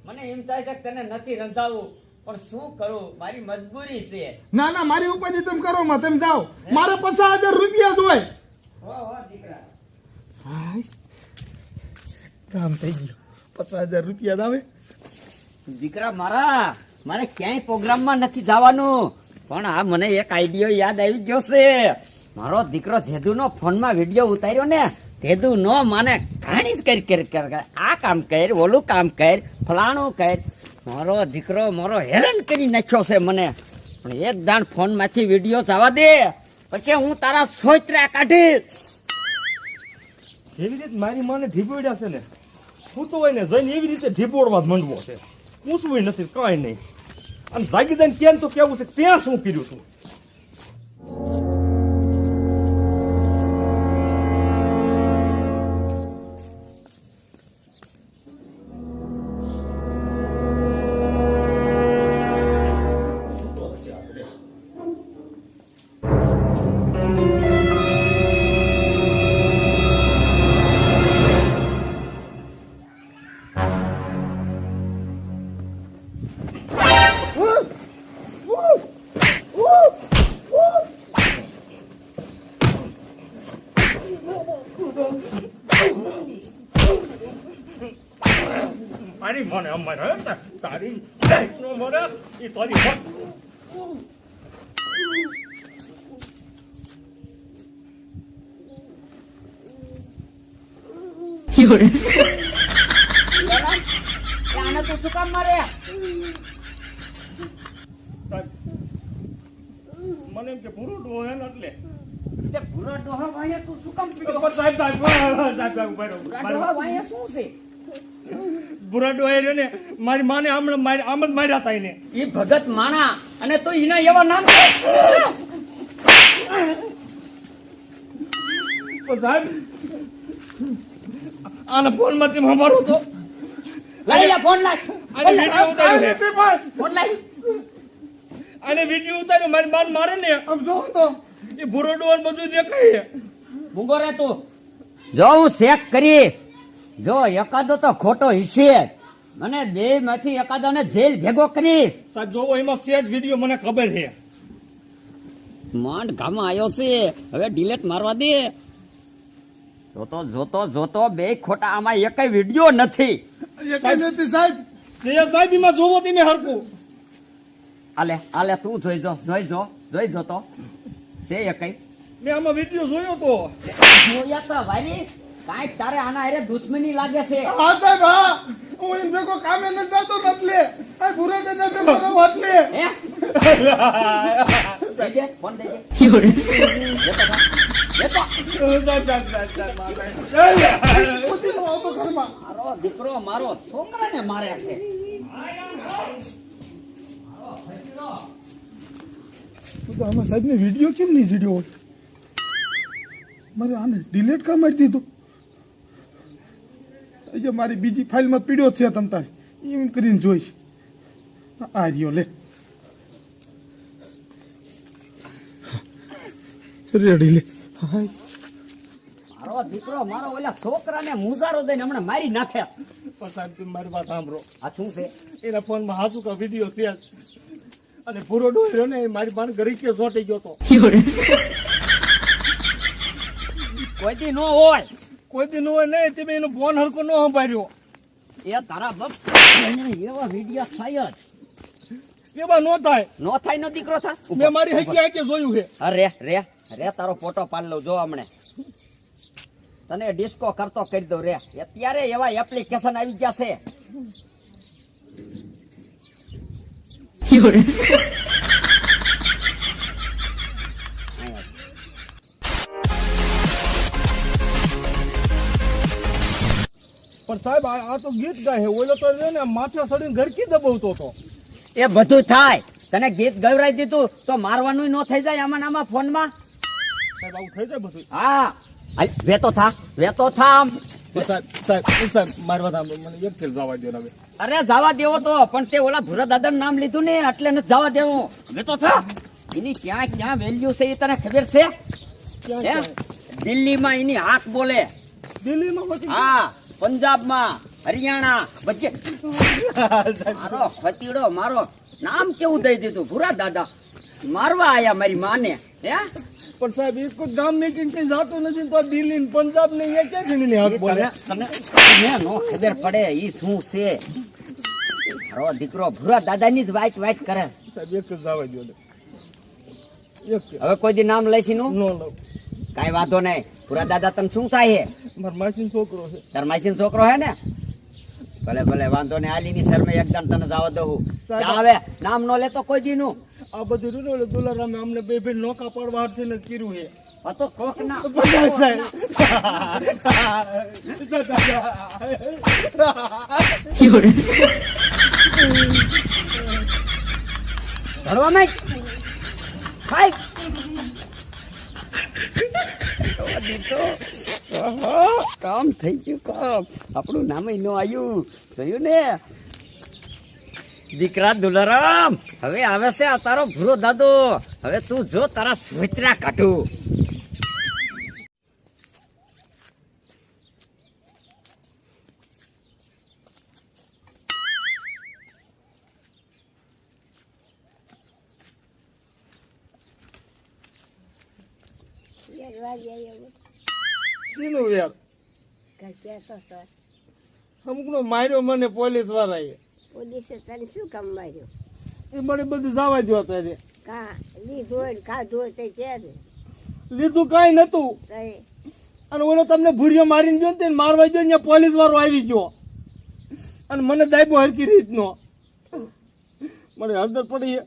મને એમ થાય છે કે તને નથી રંધાવું, પણ શું કરું, મારી મજબૂરી છે. ના ના મારી ઉપાધિ તમે કરો માં તમે જાઓ મારે 50,000 રૂપિયા જોય હો દીકરા. કામ થઈ ગયું 50,000 રૂપિયા જ આવે દીકરા મારા, મારે ક્યાંય પ્રોગ્રામમાં નથી જવાનું, પણ આ મને એક આઈડિયો યાદ આવી ગયો છે. મારો દીકરો ધેદુનો ફોનમાં વિડીયો ઉતાર્યો ને, ધેદુ નો માને ઘાણી જ કરી આ કામ કર, ઓલું કામ કર, ફલાણું કર. મારો દીકરો મારો હેરાન કરી નાખ્યો છે મને. પણ એક દાણ ફોનમાંથી વિડીયો જવા દે, પછી હું તારા સોચરા કાઢીશ. એવી રીતે મારી માને ઢીબોડ્યા છે ને, શું તો હોય ને જઈને એવી રીતે ઢીબોડવા જ માંડવો છે. પૂછવું નથી કાંઈ નહીં. અને જાગી દઈને કેમ તો કેવું છે ત્યાં શું કર્યું તું. મારી મને અમારે તારી નો મરે એ તારી આને તો શું કામ મારે? મને એમ કે પૂરું ડોહે ને એટલે તે ભૂરો ડોહા વાયા તું શું કામ પીડ્યો? પણ સાહેબ ઉભા રહો. ભૂરા ડોહા વાયા શું છે? ભૂરા ડોહે રહ્યો ને મારી માને આમ જ માર્યા હતા એને. ઈ ભગત માણા અને તો ઈના એવા નામ છે. પણ સાહેબ આના ફોન માંથી મારો તો લઈ લે ફોન લાય. આને વિડીયો ઉતાર્યો છે. ફોન લાય. આને વિડીયો ઉતાર્યો મારી માન મારે ને આમ જો તો એ ભૂરો ડોહા ને બધું દેખાય. મૂંગો રે તું. જો હું ચેક કરીશ, જો એકાદો તો ખોટો હિસ્સે અને બે માંથી એકાદો ને જેલ ભેગો કરીશ. સાહેબ જોવો એમાં સેજ વિડીયો મને ખબર છે. માંડ ગામમાં આવ્યો છે, હવે ડિલેટ મારવા દે. જોતો જોતો જોતો બે ખોટા, આમાં એકય વિડીયો નથી. એ કઈ નથી સાહેબ સાહેબ એમાં જોવો તમે હરકું. આલે આલે તું જોઈ જો તો છે એકય મેં આમાં વિડીયો જોયો તો. જોયા તો વારી કાંઈક તારે આના હારે દુશ્મની લાગે છે. હા સાહેબ હા હું એમ ભેગો કામે ન જતો ને એટલે આ ભૂરા દાદા ભેગો રહો એટલે હે દઈ દે ફોન દઈ દે. લેતો ઉઠીને આવતો ઘરમાં મારો દીકરો મારો છોકરાને મારે છે. તો આમાં સાહેબ ને વિડીયો કેમ નહીં વિડીયો હોય મારે આને ડિલીટ કામ મારી દીધું. આજે મારી બીજી ફાઇલમાં પીડ્યો છે તમ તારે એમ કરીને જોઈશ. આ રહ્યો લે રેડી લે મારો દીકરો મારો ઓલા છોકરાને મુજારો દઈને હમણાં મારી નાખે. પણ સાહેબ તમે મારી વાત સાંભળો. આ શું છે? એના ફોનમાં હાસુ કા વિડીયો છે અને પૂરો ડોહે રહ્યો ને એ મારી બાન ગરીકે ચોંટી ગયો તો. કોઈ દી નો હોય. કોઈ દી નો હોય નહીં તમે એનો ફોન હરકો ન સંભાળ્યો. એ તારા બાપ એવા વિડીયો થાય જ એવા નો થાય. નો થાય નો દીકરો થા. મેં મારી હકી જોયું છે. અરે રે રે તારો ફોટો પાડ લઉં જો હમણે તને ડિસ્કો કરતો કરી દઉં રે. અત્યારે એવા એપ્લિકેશન આવી ગયા છે. પણ સાહેબ આ તો ગીત ગાય ઓલો તો ને માથે સડીને ઘરકી દબાવતો હતો. એ બધું થાય. તને ગીત ગવરાઈ દીધું તો મારવાનું ન થઈ જાય આમાં આમાં ફોનમાં. સાહેબ આવું થઈ જાય બધું. હા હાલ, વેતો થા આમ. સાહેબ મારી વાત સાંભળો, મને એક ફેર જવા દો ને હવે. અરે જવા દેવો તો, પણ તે ઓલા ભૂરા દાદાનું નામ લીધું ને એટલે નથી જવા દેવું. હવે તો થા એની ક્યાં ક્યાં વેલ્યુ છે એ તને ખબર છે? હે? દિલ્હીમાં એની હાક બોલે, દિલ્હીમાં પછી હા, પંજાબમાં, હરિયાણા વચ્ચે. મારો ખતીડો મારો નામ કેવું દઈ દીધું, ભૂરા દાદા મારવા આયા મારી માને. હે? પણ સાહેબ એ કોઈ ગામ મેકીને કઈ જાતો નથી, તો દિલ્હી ને પંજાબ ને એ ક્યાંથી એની હક બોલે? તને નો ખબર પડે ઈ શું છે. મારો દીકરો ભૂરા દાદાની જ વાઈટ કરે. સાહેબ એક જ જવા દો ને. એક ફેર. હવે કોઈ દી નામ લઈશ નું નો લો. કઈ વાંધો નહીં. ભૂરા દાદા તને શું થાય છે? મારા માસીનો છોકરો છે. તાર માસીનો છોકરો હે ને? ભલે ભલે વાંધો નહીં. આલીની શરમે એકદમ તને જવા દઉં. હવે નામ નો લેતો કોઈ દી નું. આ બધું રહ્યું ને દુલારામે અમને બે બે નોકા પાડવા હાથથી ને કર્યું છે. આ તો કોક ના ભણવા માં ભાઈ કામ થઈ ગયું. કામ આપણું નામ નો આવ્યું. જોયું ને દીકરા દુલારામ, હવે આવે છે આ તારો ભૂરો દાદો. હવે તું જો તારા સોતરા કાઢું. શીનું યાર અમુકનો માર્યો મને પોલીસ વાળાએ. પોલીસે તને શું કામ માર્યો? એ મને બધું જવા દો અત્યારે. કા લીધું હોય ને ખાધું હોય તે છે ને લીધું કઈ નતું. કઈ અને ઓલો તમને ભૂરિયો મારીને ગયો ને તેને મારવા ગયો ને પોલીસ વાળો આવી ગયો અને મને દાયબો હરકી રીતનો. મને હળદર પડી.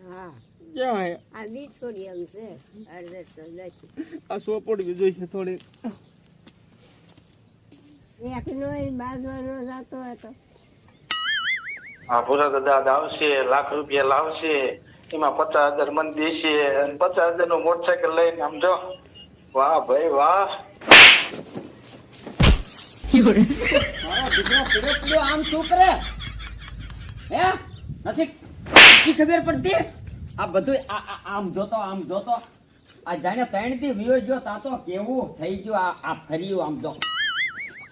હા ક્યાં હે આ બીજ છોડી એમ છે અડધર તો નથી આ સો પડવી જોઈશે થોડી. એકનો બાજવાનો જતો હતો. આ ભૂરા દાદા આવશે, લાખ રૂપિયા લાવશે, એમાં 50,000 મન દેશે અને 50,000 નું મોટરસાયકલ લઈને આમ જો. વાહ ભાઈ વાહ. મારો દીકરો પૂરો આમ શું કરે? હે નથી ખબર પડતી? આ બધું આમ જોતો આ જાણે 3 થી વિયો જો તા તો કેવું થઈ ગયું. આ ફર્યું આમ જો.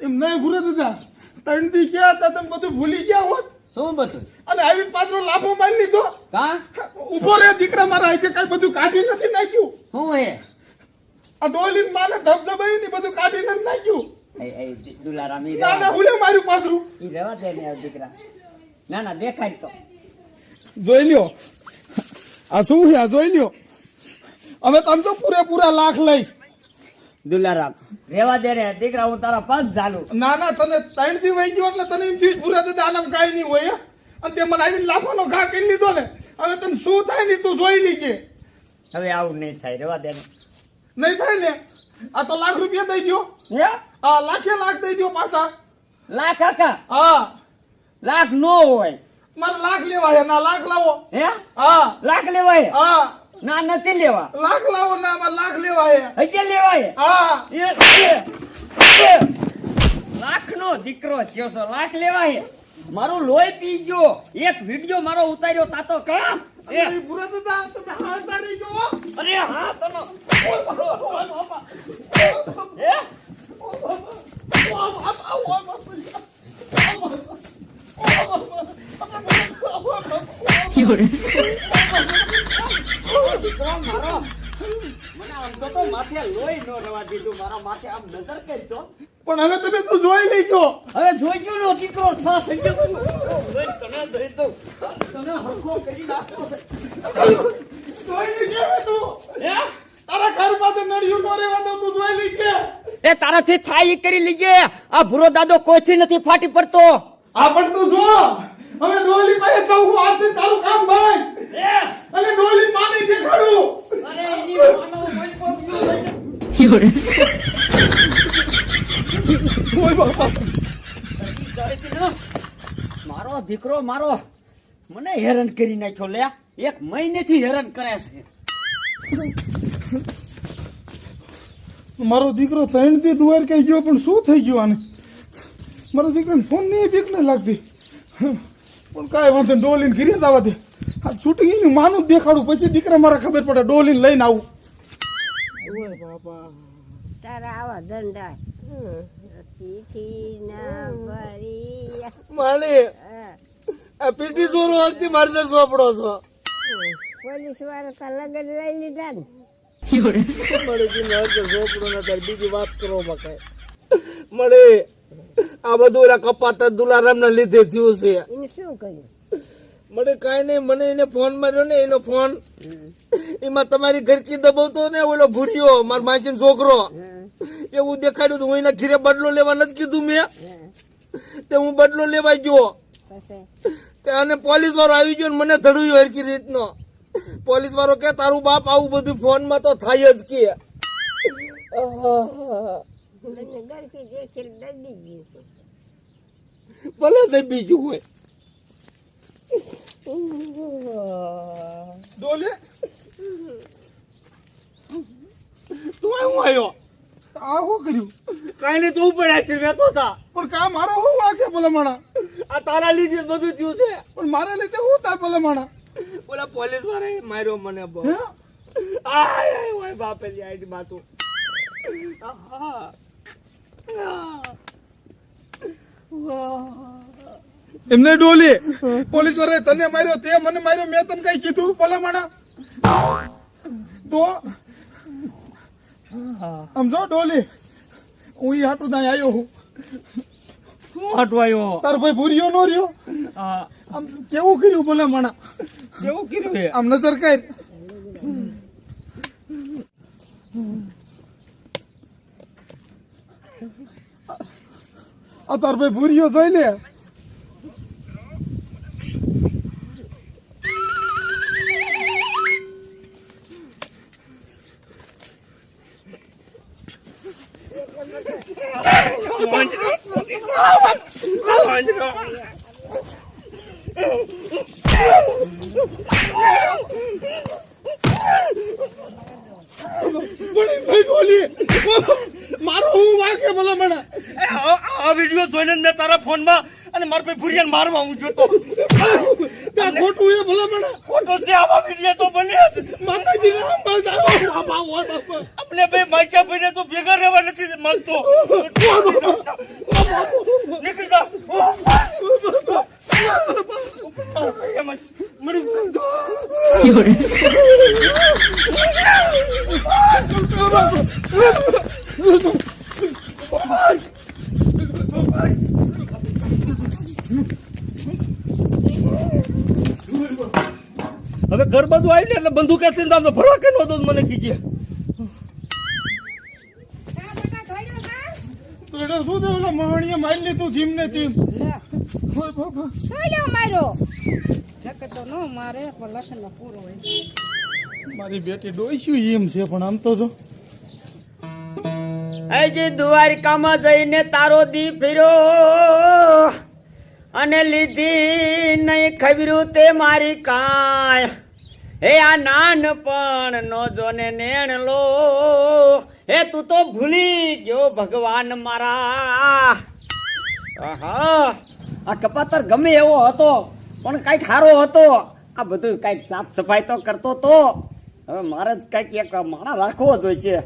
એમ નહીં ભૂરા દાદા, 3 દી ગયા હતા તમે બધું ભૂલી ગયા હોત શું બધું? અને આવી પાછો લાફો મારી લીધો. કા ઉભો રે દીકરા મારા, આજે કઈ બધું કાઢી નથી નાખ્યું. શું હે? આ ડોલી માને ધબધબાયું ને બધું કાઢી નથી નાખ્યું. દુલારામ ઈ ના ના હુલે માર્યું પાછું. રહેવા દે ને દીકરા. ના ના દેખાડ તો. જોઈ લ્યો આ શું છે, આ જોઈ લ્યો. હવે તમે તો પૂરેપૂરા લાખ લઈશ. દુલારામ રેવા દે રે દીકરા, હું તારા પગ ઝાલું. ના ના તને 3 દી વહી ગયો એટલે તને એમ થયું ભૂરા દાદા આનામ કાંઈ નહીં હોય. અને તે મને આવીને લાખોનો ઘા કરી લીધો ને. હવે તને શું થાય ને તું જોઈ લીજે. હવે આવું નહીં થાય, રેવા દે ને. નહીં થાય ને. આ તો લાખ રૂપિયા દઈ દો. હે? હા લાખે લાખ દઈ દો પાછા. લાખ કાકા? હા લાખ નો હોય. મારે લાખ લેવા છે. ના લાખ લાવો. હે? હા લાખ લેવાય? હા ના નથી લેવા. લાખ લાવો. ના મારે લાખ લેવા છે. હજે લેવાય? હા લાખ નો દીકરો થયો છો, લાખ લેવાય? મારું લોહી પી ગયો. એક વિડિયો મારો ઉતાર્યો તાતો કામ. એ ભૂરા દાદા તમે હાલતા નહીં જોવો. અરે હા તનો. દીકરો મારો મને આમ તો માથે લોહી નો રવા દીધું. મારા માથે આમ નજર કરતો. પણ હવે તમે તું જોઈ લેજો. હવે જોઈજો નો દીકરો થા સંજય તને દઈ દઉં. તને હરખો કરી નાખો. જોઈ લેજે હવે તું. હે? તારા ઘર પાસે નડિયું નો રહેવા દઉં, તું જોઈ લેજે. એ તારાથી થાય ઈ કરી લીજે. આ ભૂરો દાદો કોઈથી નથી ફાટી પડતો. આ પણ તું જો. હવે ડોલી પાસે જવું આજથી તારું કામ ભાઈ. હે? અને ડોલી માને દેખાડું. અરે એની માનો કોઈ કોઈ ઓય બાપા. મારો દીકરો મારો મને હેરાન કરી નાખ્યો. લે 1 મહિનેથી હેરાન કરે છે. મારો દીકરો 3 દી દુવાર કઈ ગયો, પણ શું થઈ ગયું આને? મારા દીકરાને ફોન ની બીક ન લાગતી પણ કાંઈ વાંધો ડોલીને ઘરે જ આવવા દે આ શૂટિંગ એનું માનું જ દેખાડું પછી દીકરા મારા ખબર પડે ડોલીને લઈને આવું તારા આવા ધંધા તીથી ના ભરી માલી આ પીટી ચોરો હતી મારી સોપડો છો પોલીસ વાળા તો લગન લઈ લીધા ને મળે સોપડો ના તાર બીજી વાત કરો મકાઈ મળે આ બધું એના કપાતા દુલારામ ના લીધે થયું છે એને શું કર્યું મને કાંઈ નહીં મને એને ફોન માર્યો ને એનો ફોન એમાં તમારી ઘરકી દબાવતો ને ઓલો ભૂર્યો મારા માસી છોકરો એવું દેખાડ્યું તો હું એના ઘીરે બદલો લેવા નથી કીધું મેં તે હું બદલો લેવા ગયો પછી અને પોલીસ વાળો આવી ગયો ને મને ધડુયો હરકી રીતનો પોલીસ વાળો કે તારું બાપ આવું બધું ફોન માં તો થાય જ કે મને ગરકી દેખી દડી ગયું છે. ભલે તે બીજું હોય ડોલે તું હું આવ્યો આ શું કર્યું કઈ નહીં તું પણ આથી રહેતો હતા પણ કા મારો શું વાગે ભલામણા આ તારા લીધે જ બધું થયું છે પણ મારા લીધે હું થાય ભલામણા ઓલા પોલીસ વાળા માર્યો મને બહુ હે આય ઓય બાપેલી આઈડી માતું આહા એમને ડોલી પોલીસ વાળાએ તને માર્યો તે મને માર્યો મેં તને કઈ કીધું ભલામણા તો આમ જો ડોલી હું ઈ હાટું ત્યાં આવ્યો હું શું હટવાયો તાર ભાઈ ભૂર્યો નો રહ્યો આમ કેવું કર્યું ભલામણા કેવું કર્યું હે આમ નજર કર આ તાર ભાઈ ભૂર્યો જોઈ લે મારો હું વાગે ભલામણા આ વિડિયો જોઈને મેં તારા ફોનમાં અને મારા ભાઈ ભુરિયાને મારવા હું જોતો ત્યાં ખોટું એ ભલામણા ખોટો છે આવા વિડિયો તો બને જ માતાજી રામ બાપા ઓય બાપા આપણે ભાઈ માચા ભાઈને તો ભેગા રહેવા નથી માંગતો નીકળી જા હવે ઘર બાજુ આવી ને એટલે બંદૂક તમને ભરવા કે નતો મને કીજે તો એટલે શું થયું ઓલા મહાણીએ મારી લીધું જીમ ને તીમ ઓય બાપા મારી બેટી ડોઈશું એમ છે પણ આમ તો જો હજી દ્વારકામાં જઈને તારો દી ફેર્યો અને લીધી નહીં ખબર્યું તે મારી કાય હે આ નાનપણ નો જોને નેણલો હે તું તો ભૂલી ગયો ભગવાન મારા આહા આ કપાતર ગમે એવો હતો પણ કઈક સારો હતો આ બધું કઈક સાફ સફાઈ તો કરતો તો હવે મારે જ કઈક એક માણા રાખવો જ હોય છે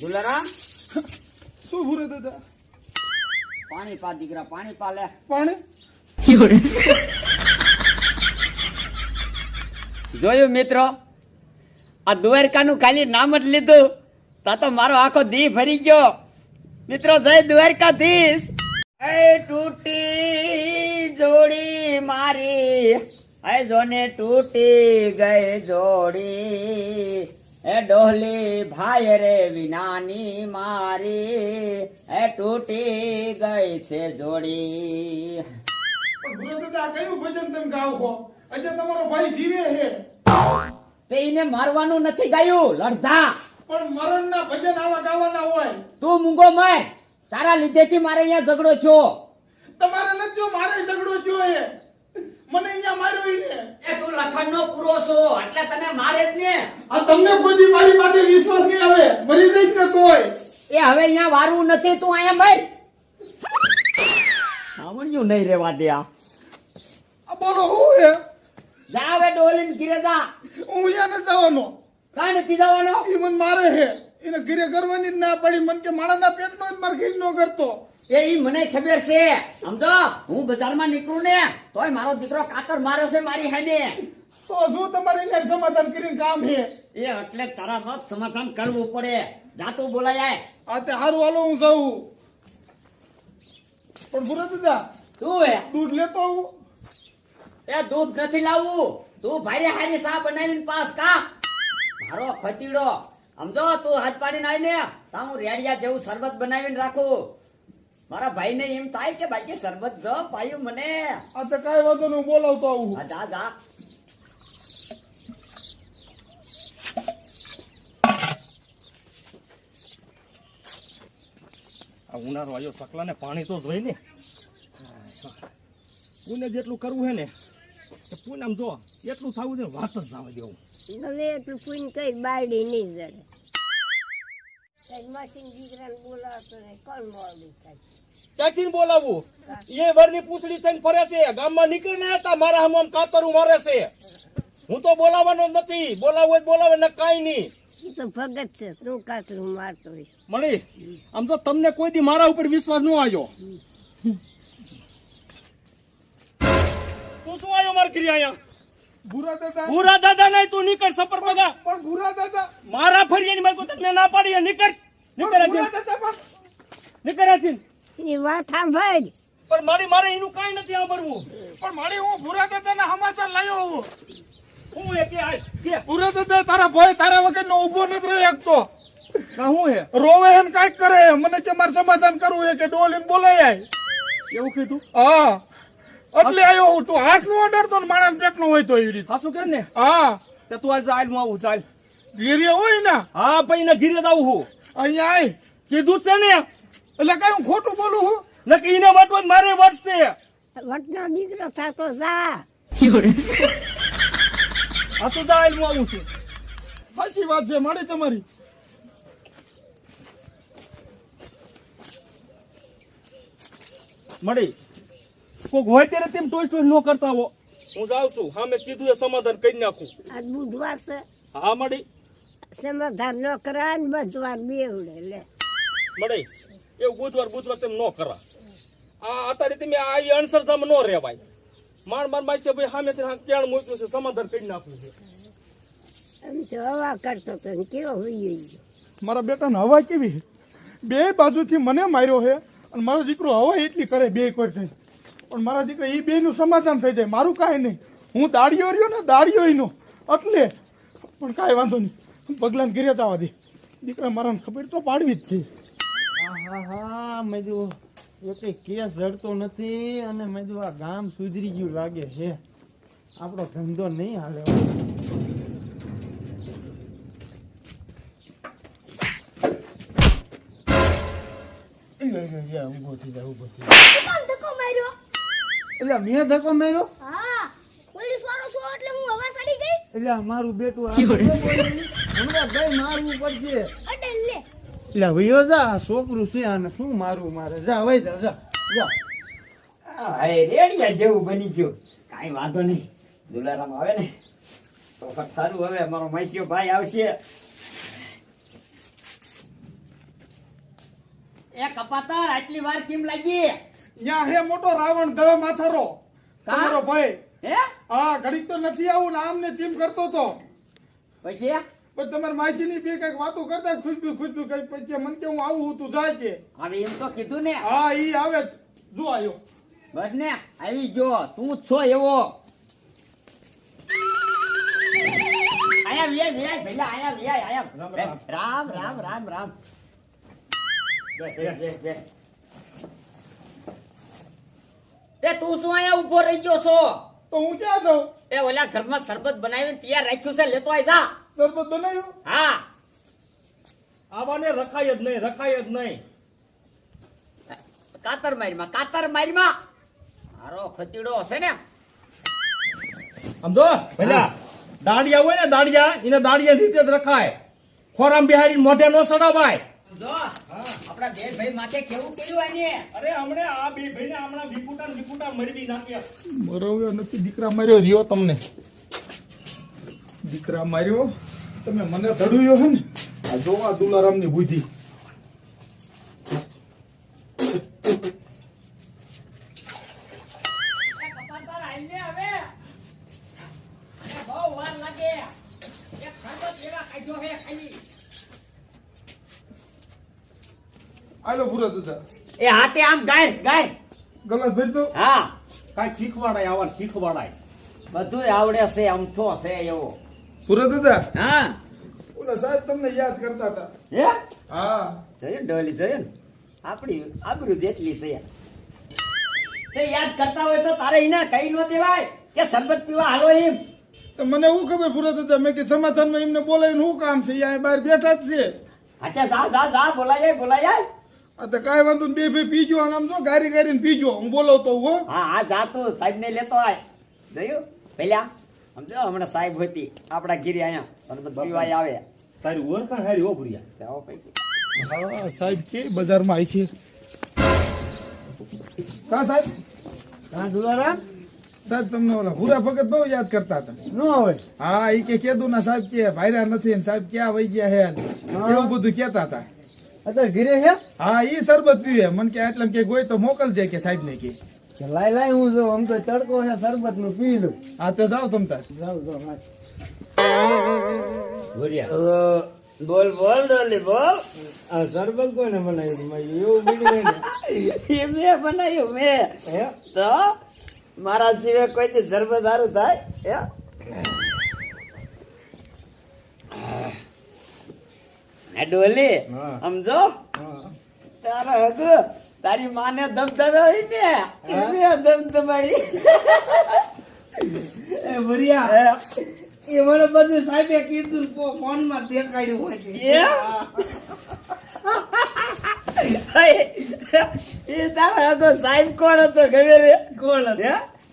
દુલારા શું ભૂરે દાદા પાણી પા દીકરા પાણી પા લે પાણી જોયું મિત્રો આ દ્વારકાનું ખાલી નામ જ લીધું તા તો મારો આખો દી ફરી ગયો મિત્રો જય દ્વારકાધીશ એ તૂટી જોડી મારી એ જોને તૂટી ગઈ જોડી એ ડોલી ભાઈ રે વિનાની મારી એ તૂટી ગઈ છે જોડી ભૂરો દાદા આ કયું ભજન તમે ગાઓ છો? આજે તમારો ભાઈ જીવે છે તે એને મારવાનું નથી ગાયું લડધા. પણ મરણના ભજન આવા ગાવાના હોય. તું મૂંગો માર, તારા લીધેથી મારે અહીંયા ઝઘડો થયો. તમારે નથી જો મારે ઝઘડો થયો છે. મને અહીંયા માર્યો ઈ ને. એ તું લખણનો પૂરો છો એટલે તને મારે જ ને. આ તમને કોઈ દી મારી પાસે વિશ્વાસ નહીં આવે. મરી જઈશ ને તોય. એ હવે અહીંયા વારવું નથી, તું અહીંયા માર. આવડ્યું નહીં રેવા દે આ. આ બોલો હું હે? જા હવે ડોલીને ઘીરે જા. હું અહીંયા નથી જવાનો. કાં નથી જવાનો? ઈ મને મારે છે. એને ઘરે કરવાની જ ના પડી. મને કે માણાના પેટનો જ માર ખીલ નો કરતો. એ ઈ મને ખબર છે. સમજો, હું બજારમાં નીકળું ને તોય મારો દીકરો કાતર મારે છે મારી હાને. તો શું તમારે એને સમાધાન કરીને કામ છે? એ એટલે તારા બાપ સમાધાન કરવું પડે. જા તું બોલાય. આ તે હારું હાલો હું જાઉં. પણ ભૂરો દાદા તું હે દૂધ લેતો આવું. એ દૂધ નથી લાવવું. તું ભારે હારી ચા બનાવીને પાસ કા. મારો ખતીડો સમજો, તું હાથ પાડીને આવી ને તા હું રેડિયા જેવું શરબત બનાવીને રાખું. મારા ભાઈને એમ થાય કે બાકી શરબત જો પાયું મને. આ તો કાંઈ વાંધો નહીં, હું બોલાવતો આવું. હા જા જા. આ ઉનાળો આવ્યો, સકલાને પાણી તો જોઈ ને. પુણે જેટલું કરવું હે ને કે પુણે જો એટલું થવું છે, વાત જ જવા દેવું. હવે એટલું પૂન કઈ બાયડી નહીં જડે. મશીન દીકરાને બોલાવતો ને કોણ મોડું થાય. ક્યાંથી બોલાવવું? એ વરની પૂછડી થઈને ફરે છે, ગામમાં નીકળીને હતા મારા આમ કાતરું મારે છે. હું તો બોલાવવાનો જ નથી. બોલાવવું હોય તો બોલાવે ને કાંઈ નહીં. એ તો ભગત છે, તું કાતરું મારતો હોય. મળી આમ તો તમને કોઈ દી મારા ઉપર વિશ્વાસ ન આવ્યો. તું શું આવ્યો મારી ઘરે અહીંયા? ભૂરા દાદા પૂરા દાદા નહીં, તું નીકળ સફર પગા. પણ ભૂરા દાદા મારા ફરિયાની મારી કોઈ તમને ના પાડી. નીકળ નીકળ ભૂરા દાદા પણ નીકળ આથી. એની વાત સાંભળ. પણ મારે એનું કાંઈ નથી સાંભળવું. પણ મારી હું ભૂરા દાદાના સમાચાર લાયો હું. હું એ કે આય કે ભૂરા દાદા તારા ભાઈ તારા વગરનો ઊભો નથી રહી શકતો. કા હું હે રોવે હે ને કાંઈક કરે હે. મને કે મારે સમાધાન કરવું છે કે ડોલીને બોલાય આય. એવું કીધું? હા એટલે આવ્યો હું. તું હાથ નો અડાડતો ને માણસ પેટનો હોય તો એવી રીતે. સાચું કે ને? હા તે તું આજ ચાલ હું આવું ચાલ. ઘેરે હોય ને હા ભાઈ ને ઘીરે જ આવું હું. અહીંયા આય. કીધું છે ને એટલે કઈ હું ખોટું બોલું હું? નક્કી એને વાટવો જ મારે વટશે. વટનો દીકરો થતો જા. આ તો ચાલ હું આવું છું. સાચી વાત છે મારી તમારી. મળી કોક હોય ત્યારે તેમ ટોય ટોય ન કરતા હો. હું જાઉં છું. હા મેં કીધું એ સમાધાન કરી નાખું. આજ બુધવાર છે, હા મળી સમાધાન ન કરાય ને બુધવાર બેવડે લે. મળી એવું બુધવાર તેમ ન કરા. આ અત્યારે તમે આવી અણસરતામાં ન રહેવાય. માર માય છે ભાઈ સામે ક્યાં મૂક્યું છે, સમાધાન કરી નાખવું છે. એમ તો હવા કરતો તો ને કેવો હોઈ ગયો. મારા બેટાને હવા કેવી છે? બે બાજુથી મને માર્યો છે અને મારો દીકરો હવા એટલી કરે બે કોઈ થઈ. પણ મારા દીકરા એ બે નું સમાધાન થઈ જાય, મારું કાંઈ નહીં. હું દાડિયો રહ્યો ને દાડિયો નો એટલે. પણ કાંઈ વાંધો નહીં, પગલાને ઘરે જવા દે. દીકરા મારાને ખબર તો પાડવી જ છે. હા મેં જો એ કેસ જડતો નથી અને મેં જો આ ગામ સુધરી ગયું લાગે છે. આપણો ધંધો નહીં હાલે. ઉભો થઈ જાય ઉભો થઈ જાય. ધક્કો માર્યો. એટલે મેં ધક્કો માર્યો? હા, પોલીસ વાળો છો એટલે હું હવા સડી ગઈ. એટલે મારું બેટું આ બધું બોલે છે. હમણાં ભાઈ મારવું પડશે. અડે લે. એટલે વયો જા, આ છોકરું છે આને શું મારવું મારે. જા વઈ જા જા જા. ભાઈ રેડિયા જેવું બની ગયું. કાંઈ વાંધો નહીં. દુલારામ આવે ને તો સારું. હવે અમારો મૈસીઓ ભાઈ આવશે. એ કપાતર આટલી વાર કેમ લાગી? ત્યાં હે મોટો રાવણ દવા માથારો તમારો ભાઈ. હે હા ઘડીક તો નથી આવું ને આમ ને તેમ કરતો તો. પછી પણ તમારી માસીની બે કઈક વાતો કરતા ખુશબુ કઈ પછી મને કે હું આવું હું તું જાય કે. હવે એમ તો કીધું ને. હા ઈ આવે જ. જો આવ્યો. બસ ને આવી ગયો. તું જ છો એવો. આયા વિયા ભેલા આયા વિયા રામ રામ રામ રામ. તે તું શું અહીંયા ઊભો રહી ગયો છો? તો હું ક્યાં જાઉં? એ ઓલા ઘરમાં શરબત બનાવીને તૈયાર રાખ્યું છે, લેતો આય જા. શરબત બનાવ્યું? હા, આવાને રખાય જ નહીં, રખાય જ નહીં. કાતર મારીમાં મારો ખતીડો હશે ને. સમજો પેલા દાડિયા હોય ને દાડિયા, એને દાડિયા રીતે જ રખાય. ખોરામ બિહારી મોઢે નો સડાવાય. જો આપણા બે ભાઈ માટે કેવું કર્યું આને. અરે હમણે આ બે ભાઈને હમણાં વિકુટા મરવી નાખ્યા. બરોબર નથી. દીકરા માર્યો રહ્યો તમને. દીકરા માર્યો તમે મને ધડુયો હે ને. આ જો આ દુલારામની બુદ્ધિ. કપાતર આઈને હવે. અને બહુ વાર લાગે. એક ખંડો એવા કાઢ્યો હે ખાલી. આલો પૂરા દાદા. એ હાથે આમ ગાય. ગલાસ ભરી દો. હા, કાંઈક શીખવાડાય, આવા શીખવાડાય. બધું આવડે છે, અમથો છે એવો. પૂરા દાદા હા, ઓલા સાહેબ તમને યાદ કરતા હતા. હે હા જોયું ડોલી, જોયું ને આપણી આબરૂ જેટલી છે. તે યાદ કરતા હોય તો તારે એને કઈ ન દેવાય કે શરબત પીવા હાલો એમ. તો મને શું ખબર પૂરા દાદા, મેં કે સમાધાનમાં એમને બોલાવીને શું કામ છે? અહીંયા બહાર બેઠા જ છે. અચ્છા જા બોલાય. આ તો કાંઈ વાંધો નહીં. બે ભાઈ પીજો અને આમ જો ગારીને પીજો. હું બોલાવતો હો. હા જા તું સાહેબ ને લેતો આય. જોયું પેલા સમજો હમણાં સાહેબ હતી આપડા ઘીરે અહીંયા શરબત પીવા આવે. તારી ઓળખાણ હારી હો ભુરિયા. જાઓ પૈકી. હા સાહેબ છે બજારમાં આવી છે. કા સાહેબ? હા દુલારામ સાહેબ તમને ઓલા ભૂરા ભગત બહુ યાદ કરતા હતા. ન હોય. હા એ કે કેદું ના સાહેબ કે ભાઈરા નથી ને સાહેબ ક્યાં વહી ગયા હે એવું બધું કેતા હતા. અત્યારે ઘરે છે? હા ઈ શરબત પીવે. મને કે એટલે કે ગોય તો મોકલજે કે સાહેબ ને કે. લાય હું જો આમ તો તડકો છે, શરબત નું પી લઉં. હા તો જાઓ તમ તાર. જાઉં ભૂરિયા બોલ ડોલી બોલ. આ શરબત કોને બનાવ્યું? એવું બીજું ને એ મેં બનાવ્યું મેં. તો મારા સિવાય કોઈ શરબત સારું થાય હે? હે ડોલી સમજો તારા હગુ તારી માને ધબધબાવી ને એવી ધબધબાવી. એ ભરિયા એ મને બધું સાહેબે કીધું ફોન માં દેખાડ્યું હોય છે. એ તારા હગો સાહેબ કોણ હતો ખબર હે? કોણ હતું? હે?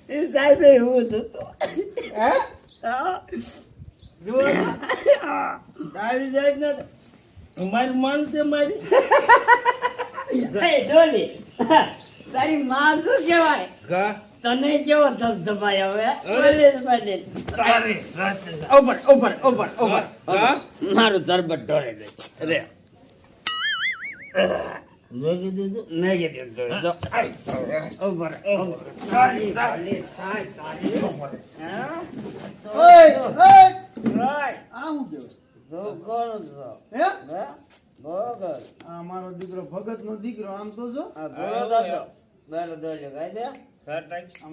એ સાહેબ હું હતો. હે? હા. જુઓ દાવી જાય ને મારી માન છે મારી. હે ડોલી તારી માં શું કહેવાય? તને કેવો ધબધબાય હવે? ઉપર મારું શરબત ઢોળે દે. રે મેગી દીધું. આ મારો દીકરો ભગત નો દીકરો આમ તો જો આમ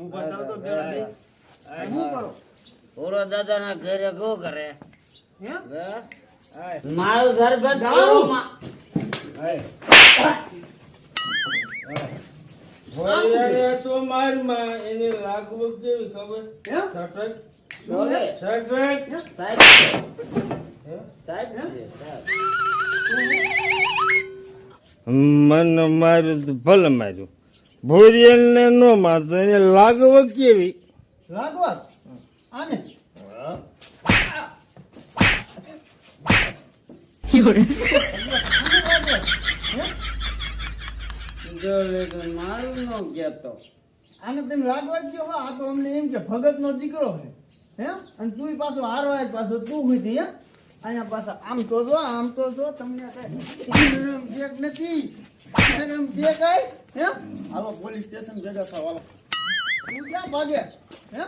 ઉભા થાવ તો બેડા દે. શું કરો? પૂરો દાદા ના ઘરે શું કરે? હે? મારું શરબત દારૂ. પીવું. તો મારી માં એને લાગવું કેવી ખબર? ડોલે. સાહેબ મને માર્યું તો ભલે માર્યું, ભોરિયલ ને ન મારતો એને લાગવગ કેવી? લાગવગ આને મારું નો કેતો. આને તમે લાગવગ કયો? આ તો અમને એમ કે ભગત નો દીકરો છે હે, અને તું પાછો હારો આય પાછો તું હુધી હે અહીંયા પાછા આમ તો જો તમને કઈ ચેક નથી એમ ચેક આય હે. હાલો પોલીસ સ્ટેશન ભેગા થાવ. હાલો તું ક્યાં ભાગે હે?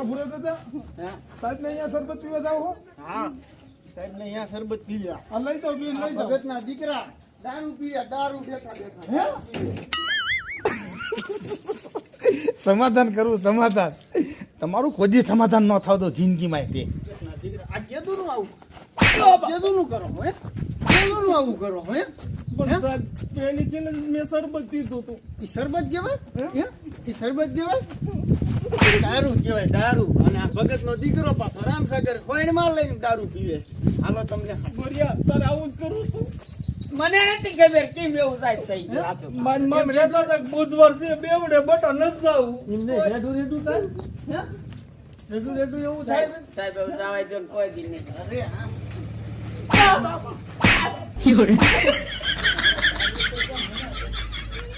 ભૂરા દાદા સાહેબ ને અહીંયા શરબત પીવા જાવ હો. હા સાહેબ ને અહીંયા શરબત પી લ્યા. આ લઈ જાઓ બેન, લઈ જાઓ. ભગત ના દીકરા દારૂ પીએ, દારૂ બેઠા હે? સમાધાન કરવું સમાધાન. તમારું કોઈ સમાધાન ન થાવ તો જિંદગીમાં તે આ કેદું નું આવું કેદું નું કરો હે? કેદું નું આવું કરો હે? પણ સાહેબ પેલી છે ને મેં શરબત પીધું હતું. ઈ શરબત કહેવાય હે? ઈ શરબત કહેવાય દારૂ કહેવાય દારૂ. અને આ ભગત નો દીકરો પાછો રામસાગર ખોઈણમાં લઈને દારૂ પીવે. હાલો તમને ભુરિયા તારે આવું જ કરું છું. મને નથી ખબર કેમ એવું સાહેબ થઈ ગયું આ તો. મારી માં કહેતા હતા કે બુધવાર છે બેવડે બટા નથી જાવું. એમને રેડું રેડું થાય હે? રેડું રેડું એવું થાય ને? સાહેબ હવે જવાય દો ને કોઈ દી નહીં. અરે હા